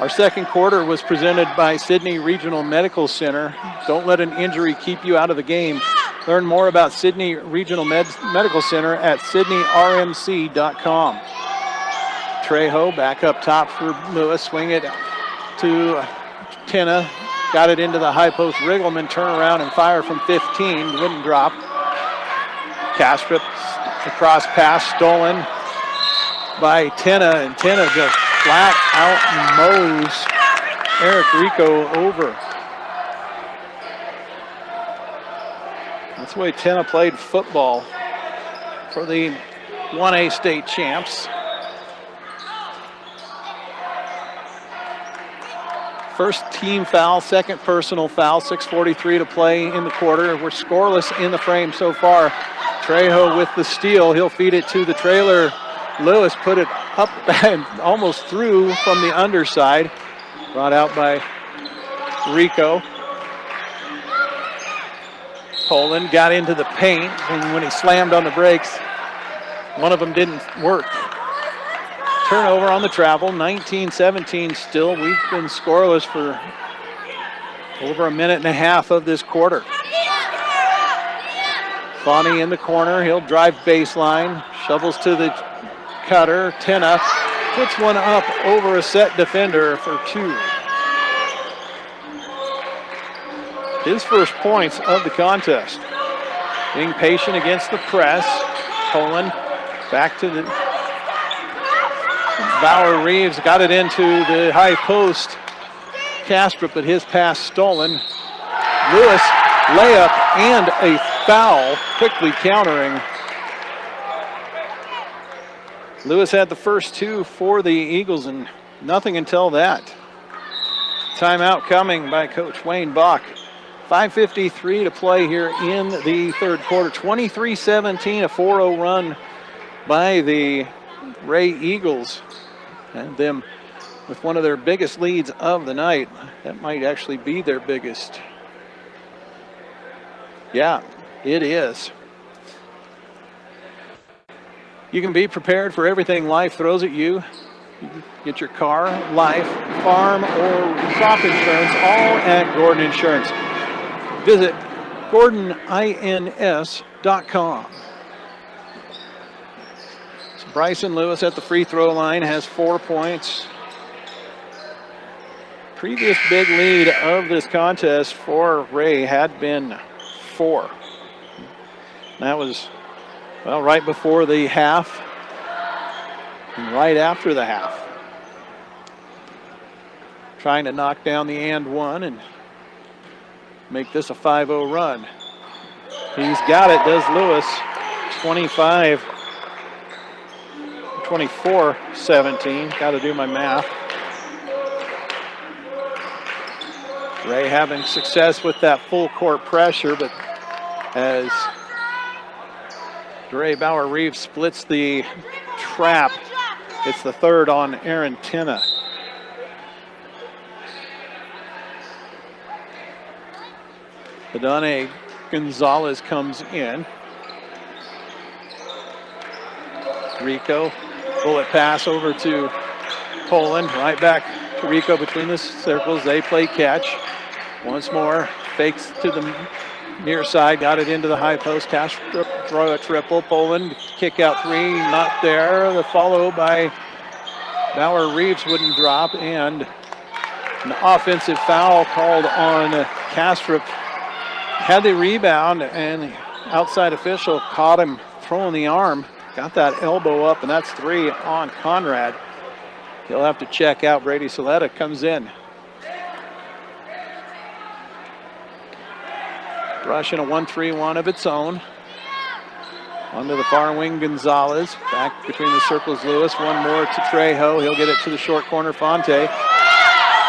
Our second quarter was presented by Sydney Regional Medical Center. Don't let an injury keep you out of the game. Learn more about Sydney Regional Medical Center at sydneyrmc.com. Trejo back up top for Lewis. Swing it to Tenna. Got it into the high post. Riggleman turn around and fire from 15. Wouldn't drop. Kastrup, the cross pass stolen by Tenna, and Tenna just flat out mows Eric Rico over. That's the way Tenna played football for the 1A state champs. First team foul, second personal foul, 6:43 to play in the quarter. We're scoreless in the frame so far. Trejo with the steal. He'll feed it to the trailer. Lewis put it up and almost through from the underside. Brought out by Rico. Poland got into the paint, and when he slammed on the brakes, one of them didn't work. Turnover on the travel, 19-17 still. We've been scoreless for over a minute and a half of this quarter. Fani in the corner, he'll drive baseline, shovels to the cutter. Tenna puts one up over a set defender for two. His first points of the contest. Being patient against the press. Poland back to the Bauer Reeves, got it into the high post. Kastrup, but his pass stolen. Lewis, layup and a foul, quickly countering. Lewis had the first two for the Eagles and nothing until that. Timeout coming by Coach Wayne Bach. 5:53 to play here in the third quarter. 23-17, a 4-0 run by the Wray Eagles. And them with one of their biggest leads of the night. That might actually be their biggest. Yeah, it is. You can be prepared for everything life throws at you. You can get your car, life, farm, or crop insurance all at Gordon Insurance. Visit GordonINS.com. So Bryson Lewis at the free throw line has 4 points. Previous big lead of this contest for Wray had been 4. That was, well, right before the half and right after the half. Trying to knock down the and one and make this a 5-0 run. He's got it, does Lewis. 24-17. Got to do my math. Wray having success with that full court pressure, but as Dre Bauer-Reeves splits the trap, it's the third on Aaron Tinna. Adane Gonzalez comes in. Rico, bullet pass over to Poland, right back to Rico between the circles. They play catch. Once more, fakes to the near side, got it into the high post. Cash throw a triple. Poland, kick out three, not there. The follow by Bauer-Reeves wouldn't drop, and an offensive foul called on Kastrup. Had the rebound, and the outside official caught him throwing the arm. Got that elbow up, and that's 3 on Conrad. He'll have to check out. Brady Saletta comes in. Rush in a 1-3-1 of its own. Onto the far wing, Gonzalez. Back between the circles, Lewis. One more to Trejo. He'll get it to the short corner, Fonte.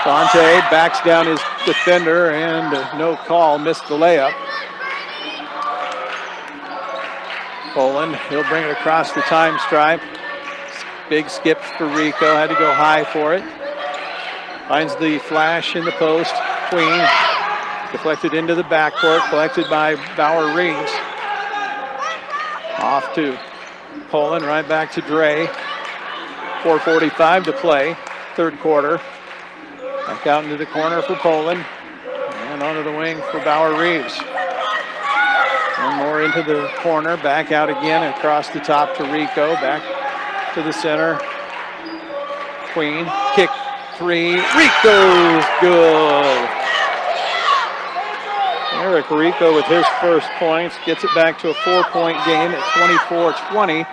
Fonte backs down his defender, and no call. Missed the layup. Poland, he'll bring it across the time stripe. Big skip for Rico. Had to go high for it. Finds the flash in the post. Queen. Deflected into the backcourt, collected by Bauer-Reeves. Off to Poland, right back to Dre. 4:45 to play, third quarter. Back out into the corner for Poland. And onto the wing for Bauer-Reeves. One more into the corner, back out again, across the top to Rico, back to the center. Queen, kick three, Rico's good. Eric Rico with his first points gets it back to a 4-point game at 24-20.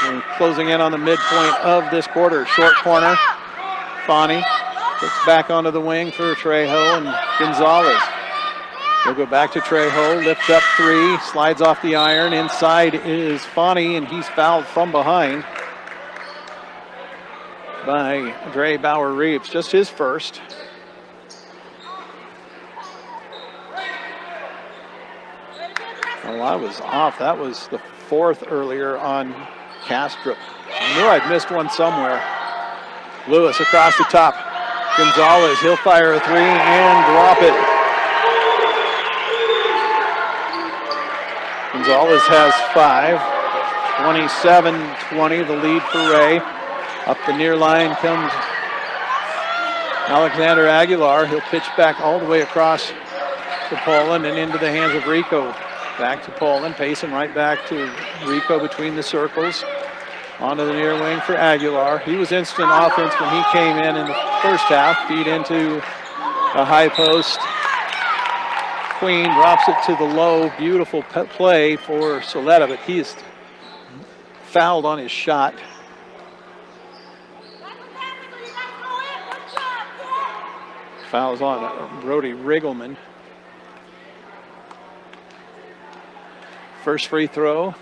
And closing in on the midpoint of this quarter. Short corner, Fani gets back onto the wing for Trejo and Gonzalez. He'll go back to Trejo, lifts up 3, slides off the iron. Inside is Fani, and he's fouled from behind by Dre Bauer-Reeves. Just his first. Well, I was off. That was the 4th earlier on Kastrup. I knew I'd missed one somewhere. Lewis across the top. Gonzalez, he'll fire a 3 and drop it. Gonzalez has 5. 27-20, the lead for Wray. Up the near line comes Alexander Aguilar. He'll pitch back all the way across to Poland and into the hands of Rico. Back to Poland, pacing right back to Rico between the circles. Onto the near wing for Aguilar. He was instant offense when he came in the first half. Feed into a high post. Queen drops it to the low. Beautiful play for Saletta, but he's fouled on his shot. Fouls on Brody Riggleman. First free throw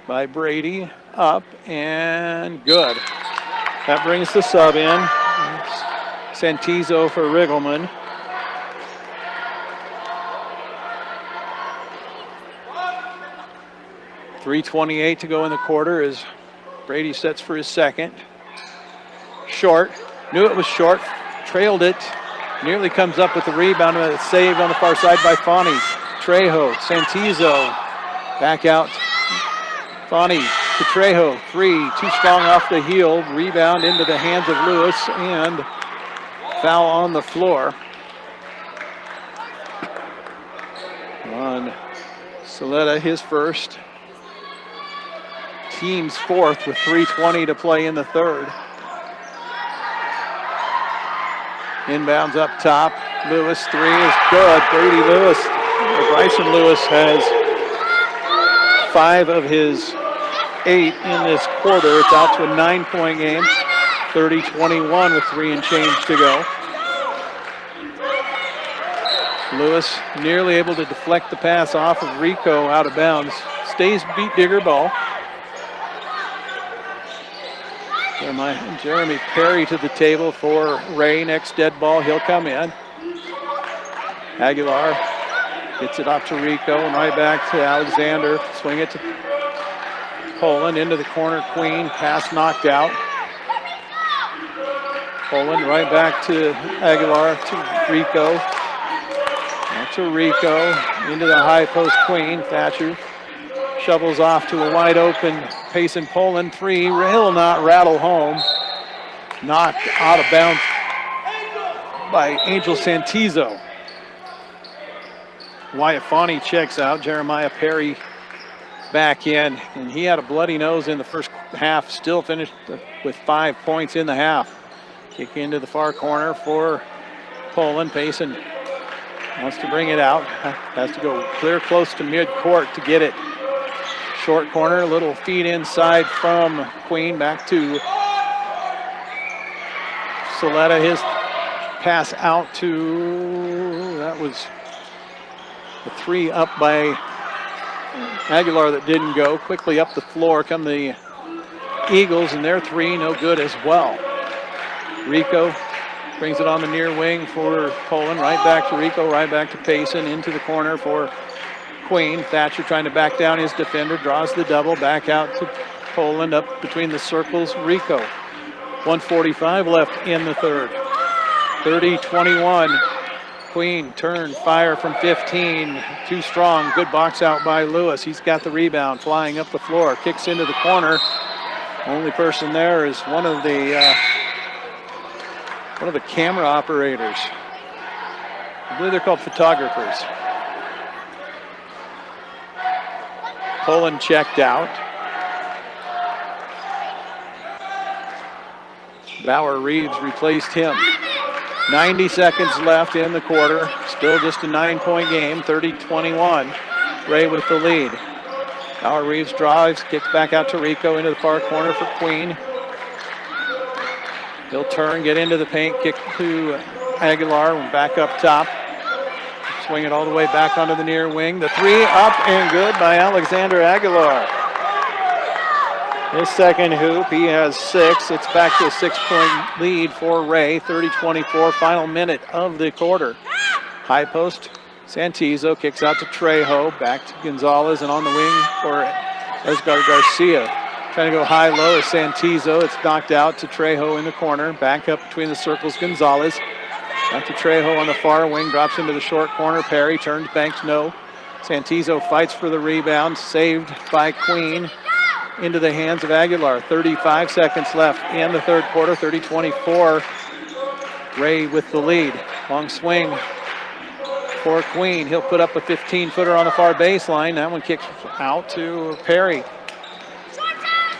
by Brady, up and good. That brings the sub in. Santizo for Riggleman. .328 to go in the quarter as Brady sets for his second. Short. Knew it was short. Trailed it. Nearly comes up with the rebound. It's saved on the far side by Fani. Trejo. Santizo. Back out. Fani to Trejo. Three. Too strong off the heel. Rebound into the hands of Lewis. And foul on the floor. On Saletta, his first. Team's fourth with 3:20 to play in the third. Inbounds up top. Lewis, three is good. Brady Lewis, or Bryson Lewis has 5 of his 8 in this quarter. It's out to a 9-point game. 30-21 with 3 and change to go. Lewis nearly able to deflect the pass off of Rico out of bounds. Stays beat Digger ball. Jeremy Perry to the table for Wray. Next dead ball, he'll come in. Aguilar gets it off to Rico and right back to Alexander. Swing it to Poland into the corner. Queen, pass knocked out. Poland right back to Aguilar to Rico. Back to Rico into the high post. Queen, Thatcher shovels off to a wide open Payson Poland. Three, will not rattle home. Knocked out of bounds by Angel Santizo. Wyatt Fani checks out. Jeremiah Perry back in. And he had a bloody nose in the first half. Still finished with 5 points in the half. Kick into the far corner for Poland. Payson wants to bring it out. Has to go clear close to mid-court to get it. Short corner, little feed inside from Queen, back to Saletta. His pass out to, that was the 3 up by Aguilar that didn't go. Quickly up the floor come the Eagles, and their 3 no good as well. Rico brings it on the near wing for Poland. Right back to Rico, right back to Payson, into the corner for Queen. Thatcher trying to back down his defender, draws the double, back out to Poland, up between the circles, Rico. 1:45 left in the third. 30-21. Queen turn, fire from 15. Too strong, good box out by Lewis. He's got the rebound, flying up the floor, kicks into the corner. Only person there is one of the camera operators. I believe they're called photographers. Poland checked out. Bauer Reeves replaced him. 90 seconds left in the quarter. Still just a 9-point game, 30-21. Wray with the lead. Bauer Reeves drives, kicks back out to Rico into the far corner for Queen. He'll turn, get into the paint, kick to Aguilar, back up top. Swing it all the way back onto the near wing. The 3 up and good by Alexander Aguilar. His second hoop, he has 6. It's back to a 6-point lead for Wray. 30-24, final minute of the quarter. High post, Santizo kicks out to Trejo, back to Gonzalez, and on the wing for Edgar Garcia. Trying to go high-low is Santizo. It's knocked out to Trejo in the corner. Back up between the circles, Gonzalez. Back to Trejo on the far wing, drops into the short corner. Perry turns, banks no. Santizo fights for the rebound, saved by Queen into the hands of Aguilar. 35 seconds left in the third quarter, 30-24. Wray with the lead. Long swing for Queen. He'll put up a 15-footer on the far baseline. That one kicks out to Perry.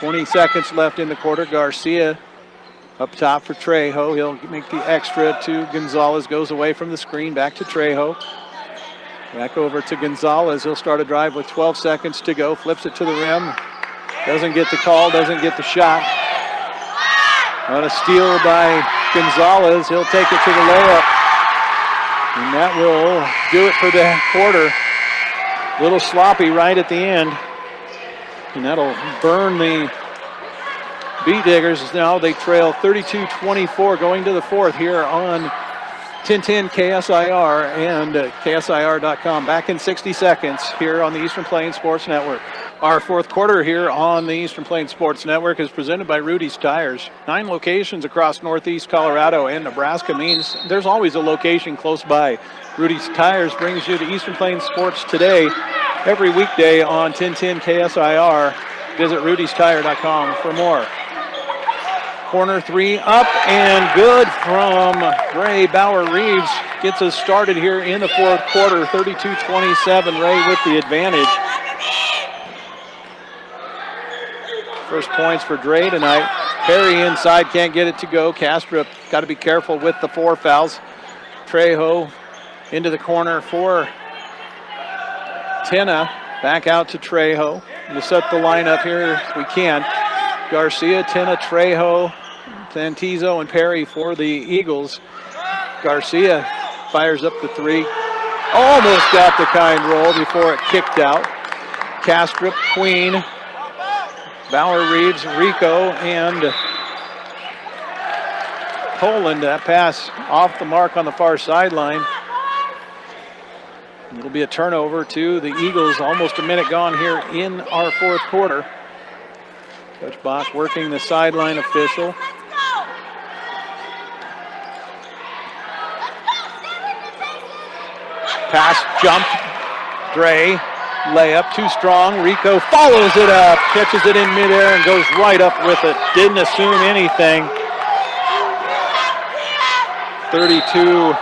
20 seconds left in the quarter. Garcia up top for Trejo. He'll make the extra to Gonzalez. Goes away from the screen. Back to Trejo. Back over to Gonzalez. He'll start a drive with 12 seconds to go. Flips it to the rim. Doesn't get the call. Doesn't get the shot. On a steal by Gonzalez. He'll take it to the layup. And that will do it for the quarter. A little sloppy right at the end. And that'll burn the Bee Diggers. Now they trail 32-24 going to the fourth here on 1010 KSIR and KSIR.com. Back in 60 seconds here on the Eastern Plains Sports Network. Our fourth quarter here on the Eastern Plains Sports Network is presented by Rudy's Tires. 9 locations across Northeast Colorado and Nebraska means there's always a location close by. Rudy's Tires brings you the Eastern Plains Sports today every weekday on 1010 KSIR. Visit rudystire.com for more. Corner three up and good from Wray. Bauer Reeves gets us started here in the fourth quarter. 32-27, Wray with the advantage. First points for Dre tonight. Perry inside, can't get it to go. Castrop got to be careful with the 4 fouls. Trejo into the corner for Tenna. Back out to Trejo. We'll set the lineup here if we can. Garcia, Tenna, Trejo, Santizo, and Perry for the Eagles. Garcia fires up the 3. Almost got the kind roll before it kicked out. Castrop, Queen, Bauer Reeves, Rico, and Poland. That pass off the mark on the far sideline. It'll be a turnover to the Eagles. Almost a minute gone here in our fourth quarter. Coach Bach working the sideline official. Pass jumped. Dre, layup too strong. Rico follows it up, catches it in midair and goes right up with it. Didn't assume anything. 32-29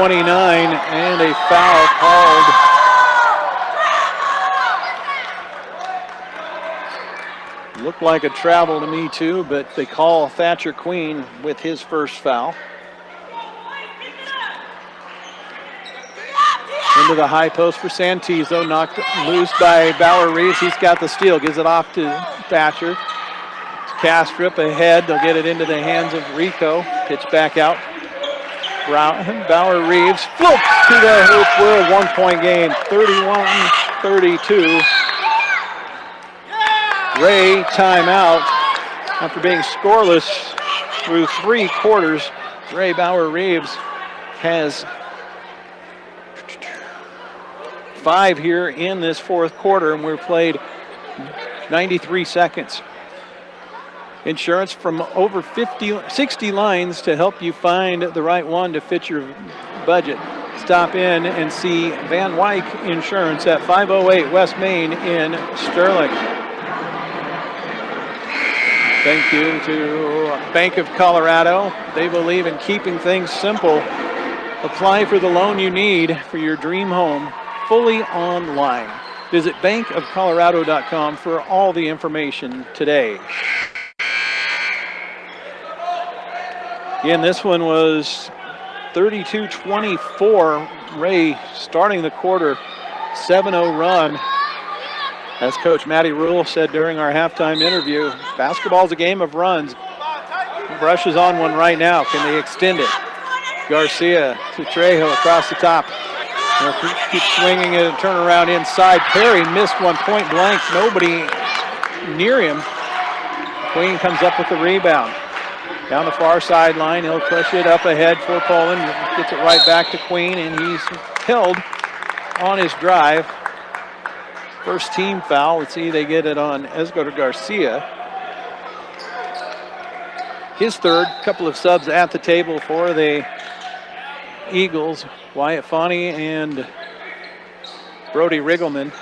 and a foul called. Looked like a travel to me too, but they call Thatcher Queen with his first foul. Into the high post for Santizo, knocked loose by Bauer Reeves. He's got the steal, gives it off to Thatcher. Castrop ahead, they'll get it into the hands of Rico. Pitch back out. Bauer Reeves flips to the hoop. We're a 1-point game, 31-32. Wray timeout after being scoreless through 3 quarters. Wray Bauer Reeves has 5 here in this fourth quarter, and we've played 93 seconds. Insurance from over 60 lines to help you find the right one to fit your budget. Stop in and see Van Wyck Insurance at 508 West Main in Sterling. Thank you to Bank of Colorado. They believe in keeping things simple. Apply for the loan you need for your dream home fully online. Visit bankofcolorado.com for all the information today. Again, this one was 32-24. Wray starting the quarter, 7-0 run. As Coach Matty Rule said during our halftime interview, basketball's a game of runs. Brush is on one right now. Can they extend it? Garcia to Trejo across the top. Keep swinging it and turn around inside. Perry missed one point blank. Nobody near him. Queen comes up with the rebound. Down the far sideline, he'll push it up ahead for Poland. Gets it right back to Queen, and he's held on his drive. First team foul. Let's see, they get it on Esgar Garcia. His third. Couple of subs at the table for the Eagles. Wyatt Fani and Brody Riggleman.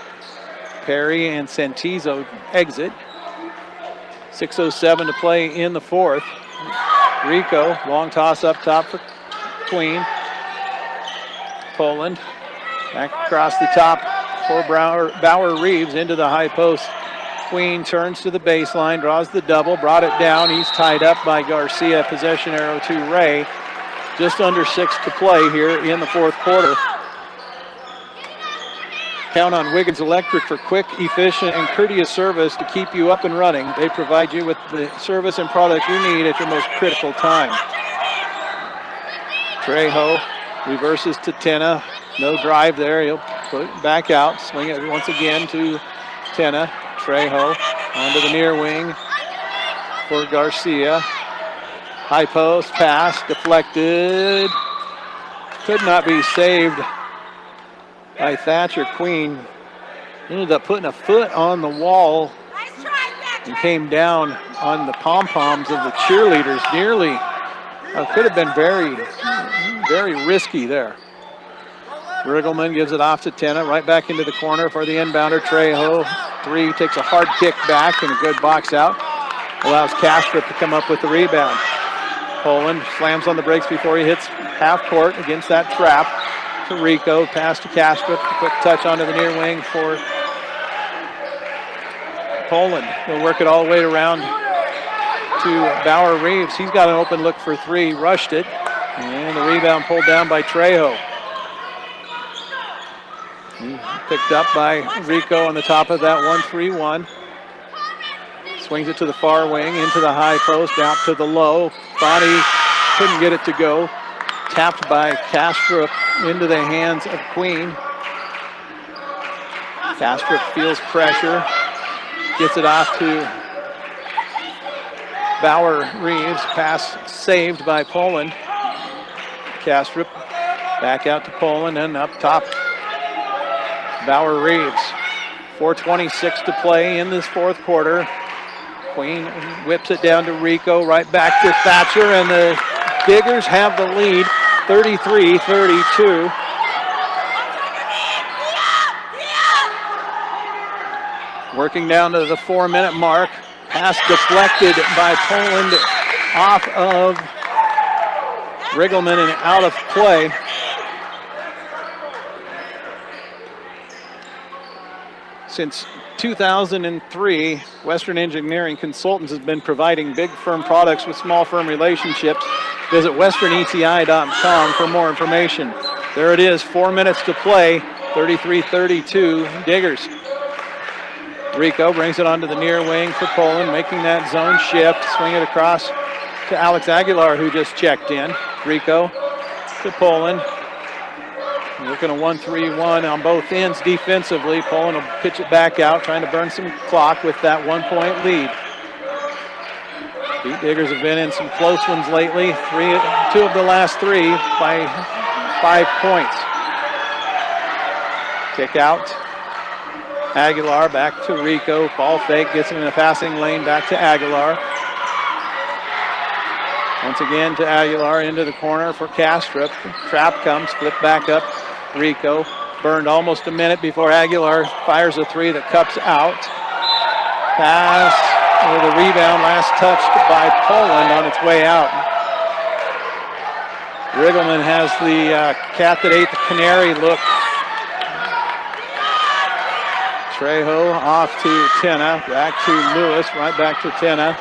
Perry and Santizo exit. 6:07 to play in the fourth. Rico, long toss up top for Queen. Poland, back across the top for Bauer Reeves into the high post. Queen turns to the baseline, draws the double, brought it down. He's tied up by Garcia. Possession arrow to Wray. Just under 6 to play here in the fourth quarter. Count on Wiggins Electric for quick, efficient, and courteous service to keep you up and running. They provide you with the service and products you need at your most critical time. Trejo reverses to Tenna. No drive there. He'll put it back out. Swing it once again to Tenna. Trejo onto the near wing. for Garcia. High post pass deflected. Could not be saved by Thatcher Queen. Ended up putting a foot on the wall and came down on the pom-poms of the cheerleaders. Nearly could have been very, very risky there. Riggleman gives it off to Tenna, right back into the corner for the inbounder. Trejo, 3, takes a hard kick back and a good box out. Allows Kastrup to come up with the rebound. Poland slams on the brakes before he hits half court against that trap. To Rico, pass to Kastrup, quick touch onto the near wing for Poland. He'll work it all the way around to Bauer Reeves. He's got an open look for 3, rushed it, and the rebound pulled down by Trejo. Picked up by Rico on the top of that 1-3-1. Swings it to the far wing, into the high post, out to the low. Bonnie couldn't get it to go. Tapped by Kastrup into the hands of Queen. Kastrup feels pressure. Gets it off to Bauer Reeves. Pass saved by Poland. Kastrup back out to Poland and up top. Bauer Reeves. 4:26 to play in this fourth quarter. Queen whips it down to Rico, right back to Thatcher, and the Diggers have the lead, 33-32. Working down to the 4-minute mark. Pass deflected by Poland off of Riggleman and out of play. Since 2003, Western Engineering Consultants has been providing big firm products with small firm relationships. Visit westerneti.com for more information. There it is, 4 minutes to play, 33-32 Diggers. Rico brings it onto the near wing for Poland, making that zone shift, swing it across to Alex Aguilar, who just checked in. Rico to Poland. Looking at 1-3-1 on both ends defensively. Poland will pitch it back out, trying to burn some clock with that 1-point lead. Beat Diggers have been in some close ones lately. 2 of the last 3 by 5 points. Kick out. Aguilar back to Rico. Ball fake, gets him in a passing lane, back to Aguilar. Once again to Aguilar into the corner for Kastrup. Trap comes, flip back up. Rico burned almost a minute before Aguilar fires a 3 that cups out. Pass with a rebound, last touched by Poland on its way out. Riggleman has the cat that ate the canary look. Trejo off to Tenna, back to Lewis, right back to Tenna.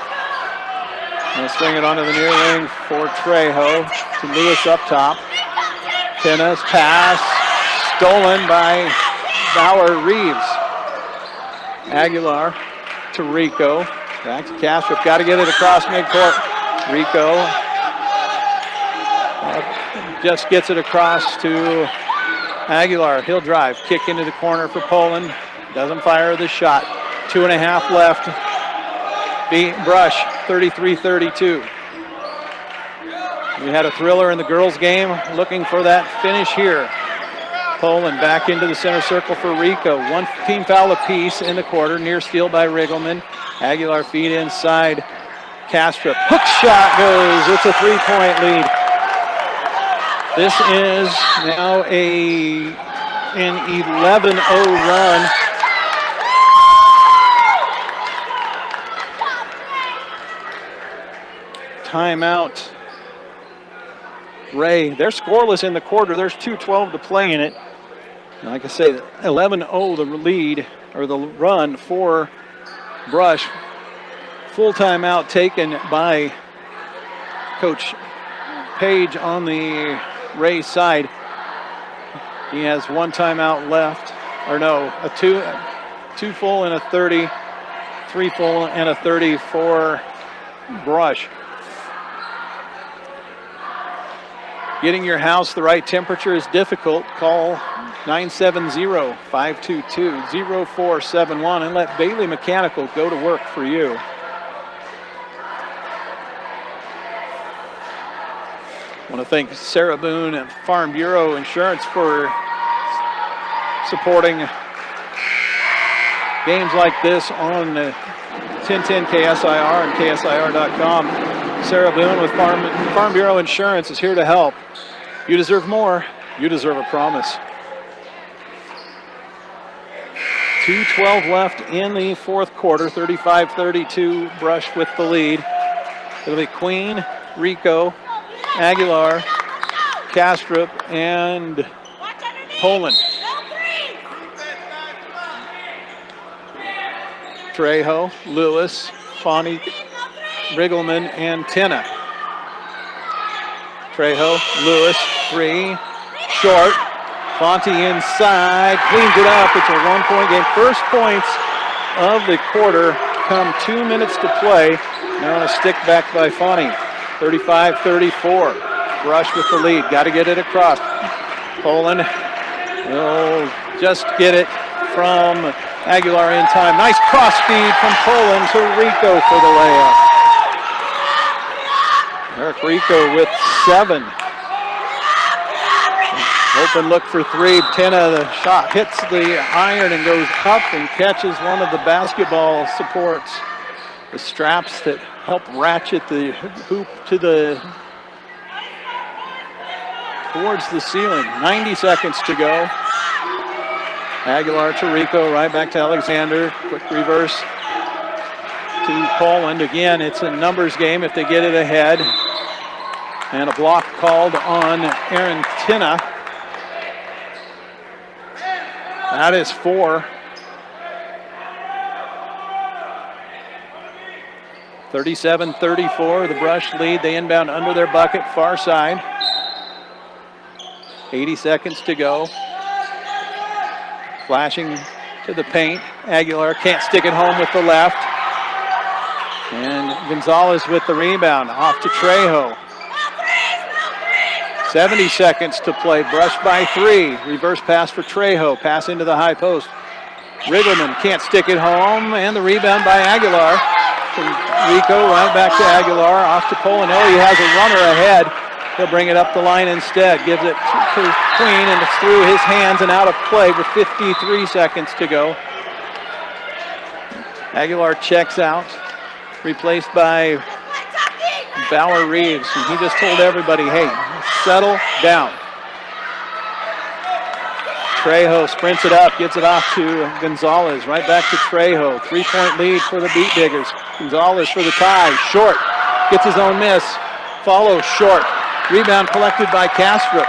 And swing it onto the near wing for Trejo to Lewis up top. Tenna's pass stolen by Bauer Reeves. Aguilar to Rico. Back to Kastrup. Got to get it across midcourt. Rico just gets it across to Aguilar. He'll drive. Kick into the corner for Poland. Doesn't fire the shot. 2.5 left. Brush, 33-32. We had a thriller in the girls' game. Looking for that finish here. Poland back into the center circle for Rico. 1 team foul apiece in the quarter. Near steal by Riggleman. Aguilar feed inside. Kastrup. Hook shot goes. It's a 3-point lead. This is now an 11-0 run. Timeout. Wray, they're scoreless in the quarter. There's 2:12 to play in it. Like I say, 11-0 the lead, or the run for Brush. Full timeout taken by Coach Page on the Ray side. He has 1 timeout left, or no, a two full and a 30, 3 full and a 30 for Brush. Getting your house the right temperature is difficult. Call 970-522-0471 and let Bailey Mechanical go to work for you. I want to thank Sarah Boone and Farm Bureau Insurance for supporting games like this on 1010 KSIR and KSIR.com. Sarah Boone with Farm Bureau Insurance is here to help. You deserve more. You deserve a promise. 2:12 left in the fourth quarter. 35-32, Brush with the lead. It'll be Queen, Rico, Aguilar, Kastrup, and Poland. Trejo, Lewis, Fawny, Riggleman, and Tenna. Trejo, Lewis, 3, short. Fonte inside, cleans it up. It's a 1-point game. First points of the quarter come 2 minutes to play. Now on a stick back by Fawny. 35-34. Brush with the lead. Got to get it across. Poland will just get it from Aguilar in time. Nice cross feed from Poland to Rico for the layup. Eric Rico with 7. Open look for 3. Tenna, the shot hits the iron and goes up and catches one of the basketball supports. The straps that help ratchet the hoop to towards the ceiling. 90 seconds to go. Aguilar to Rico, right back to Alexander. Quick reverse to Poland. Again, it's a numbers game if they get it ahead. And a block called on Aaron Tenna. That is 4. 37-34, the Brush lead. They inbound under their bucket, far side. 80 seconds to go. Flashing to the paint. Aguilar can't stick it home with the left. And Gonzalez with the rebound. Off to Trejo. 70 seconds to play. Brush by 3. Reverse pass for Trejo. Pass into the high post. Riggleman can't stick it home. And the rebound by Aguilar. From Rico right back to Aguilar. Off to Poland. Oh, he has a runner ahead. He'll bring it up the line instead. Gives it to Queen, and it's through his hands and out of play with 53 seconds to go. Aguilar checks out. Replaced by Bauer Reeves. And he just told everybody, hey, settle down. Trejo sprints it up, gets it off to Gonzalez. Right back to Trejo. 3-point lead for the Beat Diggers. Gonzalez for the tie. Short. Gets his own miss. Follows short. Rebound collected by Kastrup.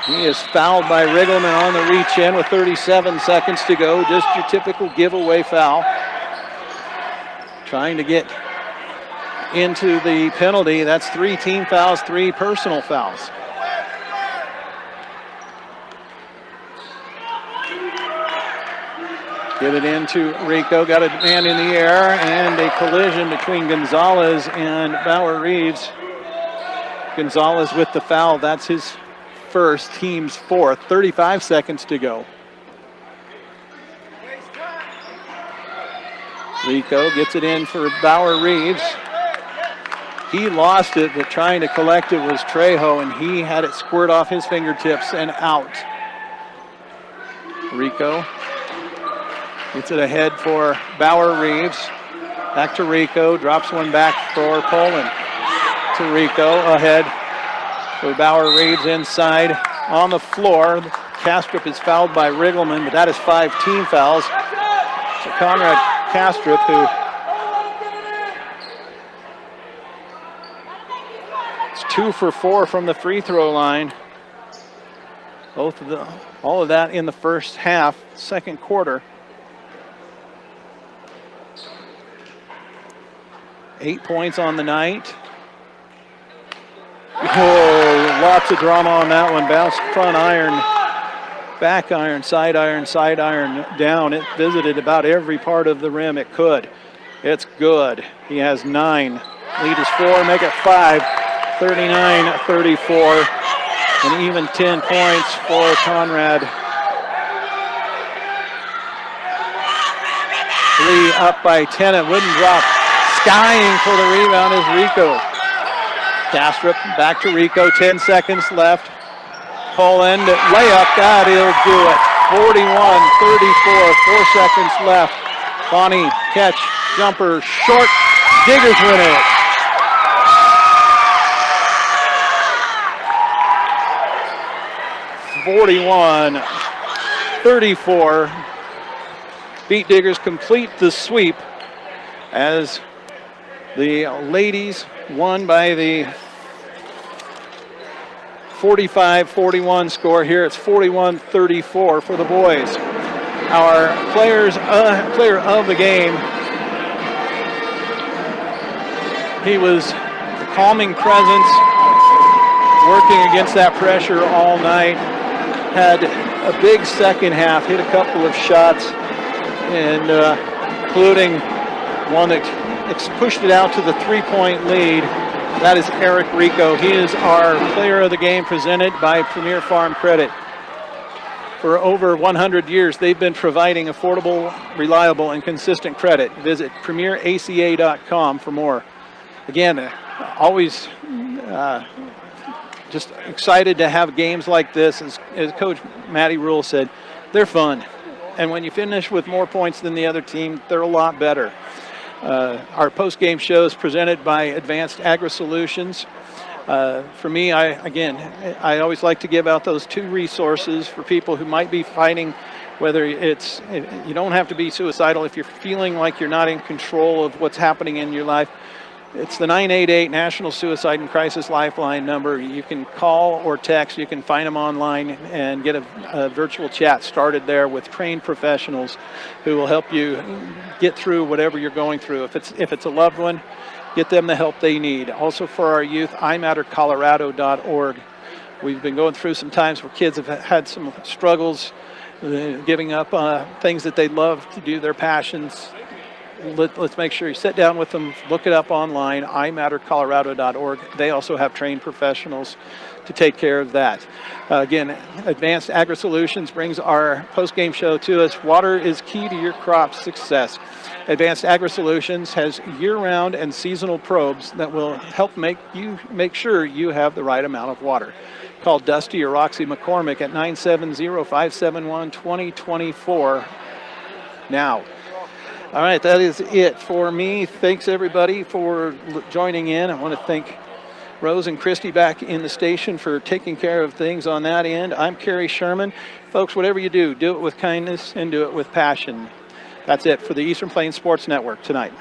He is fouled by Riggleman on the reach in with 37 seconds to go. Just your typical giveaway foul. Trying to get into the penalty. That's 3 team fouls, 3 personal fouls. Get it into Rico, got a man in the air, and a collision between Gonzalez and Bauer Reeves. Gonzalez with the foul, that's his first, team's 4th. 35 seconds to go. Rico gets it in for Bauer Reeves. He lost it, but trying to collect it was Trejo, and he had it squirt off his fingertips and out. Rico gets it ahead for Bauer Reeves. Back to Rico, drops one back for Poland. To Rico, ahead for Bauer Reeves inside on the floor. Kastrup is fouled by Riggleman, but that is 5 team fouls. So Conrad Kastrup, who is 2 for 4 from the free throw line. All of that in the first half, second quarter. 8 points on the night. Oh, lots of drama on that one. Bounced front iron, back iron, side iron down. It visited about every part of the rim it could. It's good. He has 9. Lead is 4, make it 5. 39-34. And even 10 points for Conrad. 3 up by 10. It wouldn't drop. Skying for the rebound is Rico. Castrop back to Rico, 10 seconds left. Poland layup, that'll do it. 41-34, 4 seconds left. Bonnie catch, jumper, short. Diggers win it. (41-34). Beat Diggers complete the sweep as the ladies won by the 45-41 score. Here it's 41-34 for the boys. Our player of the game, he was a calming presence, working against that pressure all night. Had a big second half, hit a couple of shots, and including one that pushed it out to the 3-point lead. That is Eric Rico. He is our player of the game, presented by Premier Farm Credit. For over 100 years, they've been providing affordable, reliable, and consistent credit. Visit premieraca.com for more. Again, always just excited to have games like this. As Coach Matty Rule said, they're fun. And when you finish with more points than the other team, they're a lot better. Our post-game show is presented by Advanced Agri Solutions. For me, I always like to give out those 2 resources for people who might be fighting, whether you don't have to be suicidal if you're feeling like you're not in control of what's happening in your life. It's the 988 National Suicide and Crisis Lifeline number. You can call or text. You can find them online and get a virtual chat started there with trained professionals who will help you get through whatever you're going through. If it's a loved one, get them the help they need. Also for our youth, imattercolorado.org. We've been going through some times where kids have had some struggles, giving up things that they love to do, their passions. Let's make sure you sit down with them, look it up online, imattercolorado.org. They also have trained professionals to take care of that. Again, Advanced Agri Solutions brings our post-game show to us. Water is key to your crop's success. Advanced Agri Solutions has year-round and seasonal probes that will help make sure you have the right amount of water. Call Dusty or Roxy McCormick at 970-571-2024 now. All right, that is it for me. Thanks, everybody, for joining in. I want to thank Rose and Christy back in the station for taking care of things on that end. I'm Kerry Sherman. Folks, whatever you do it with kindness and do it with passion. That's it for the Eastern Plains Sports Network tonight.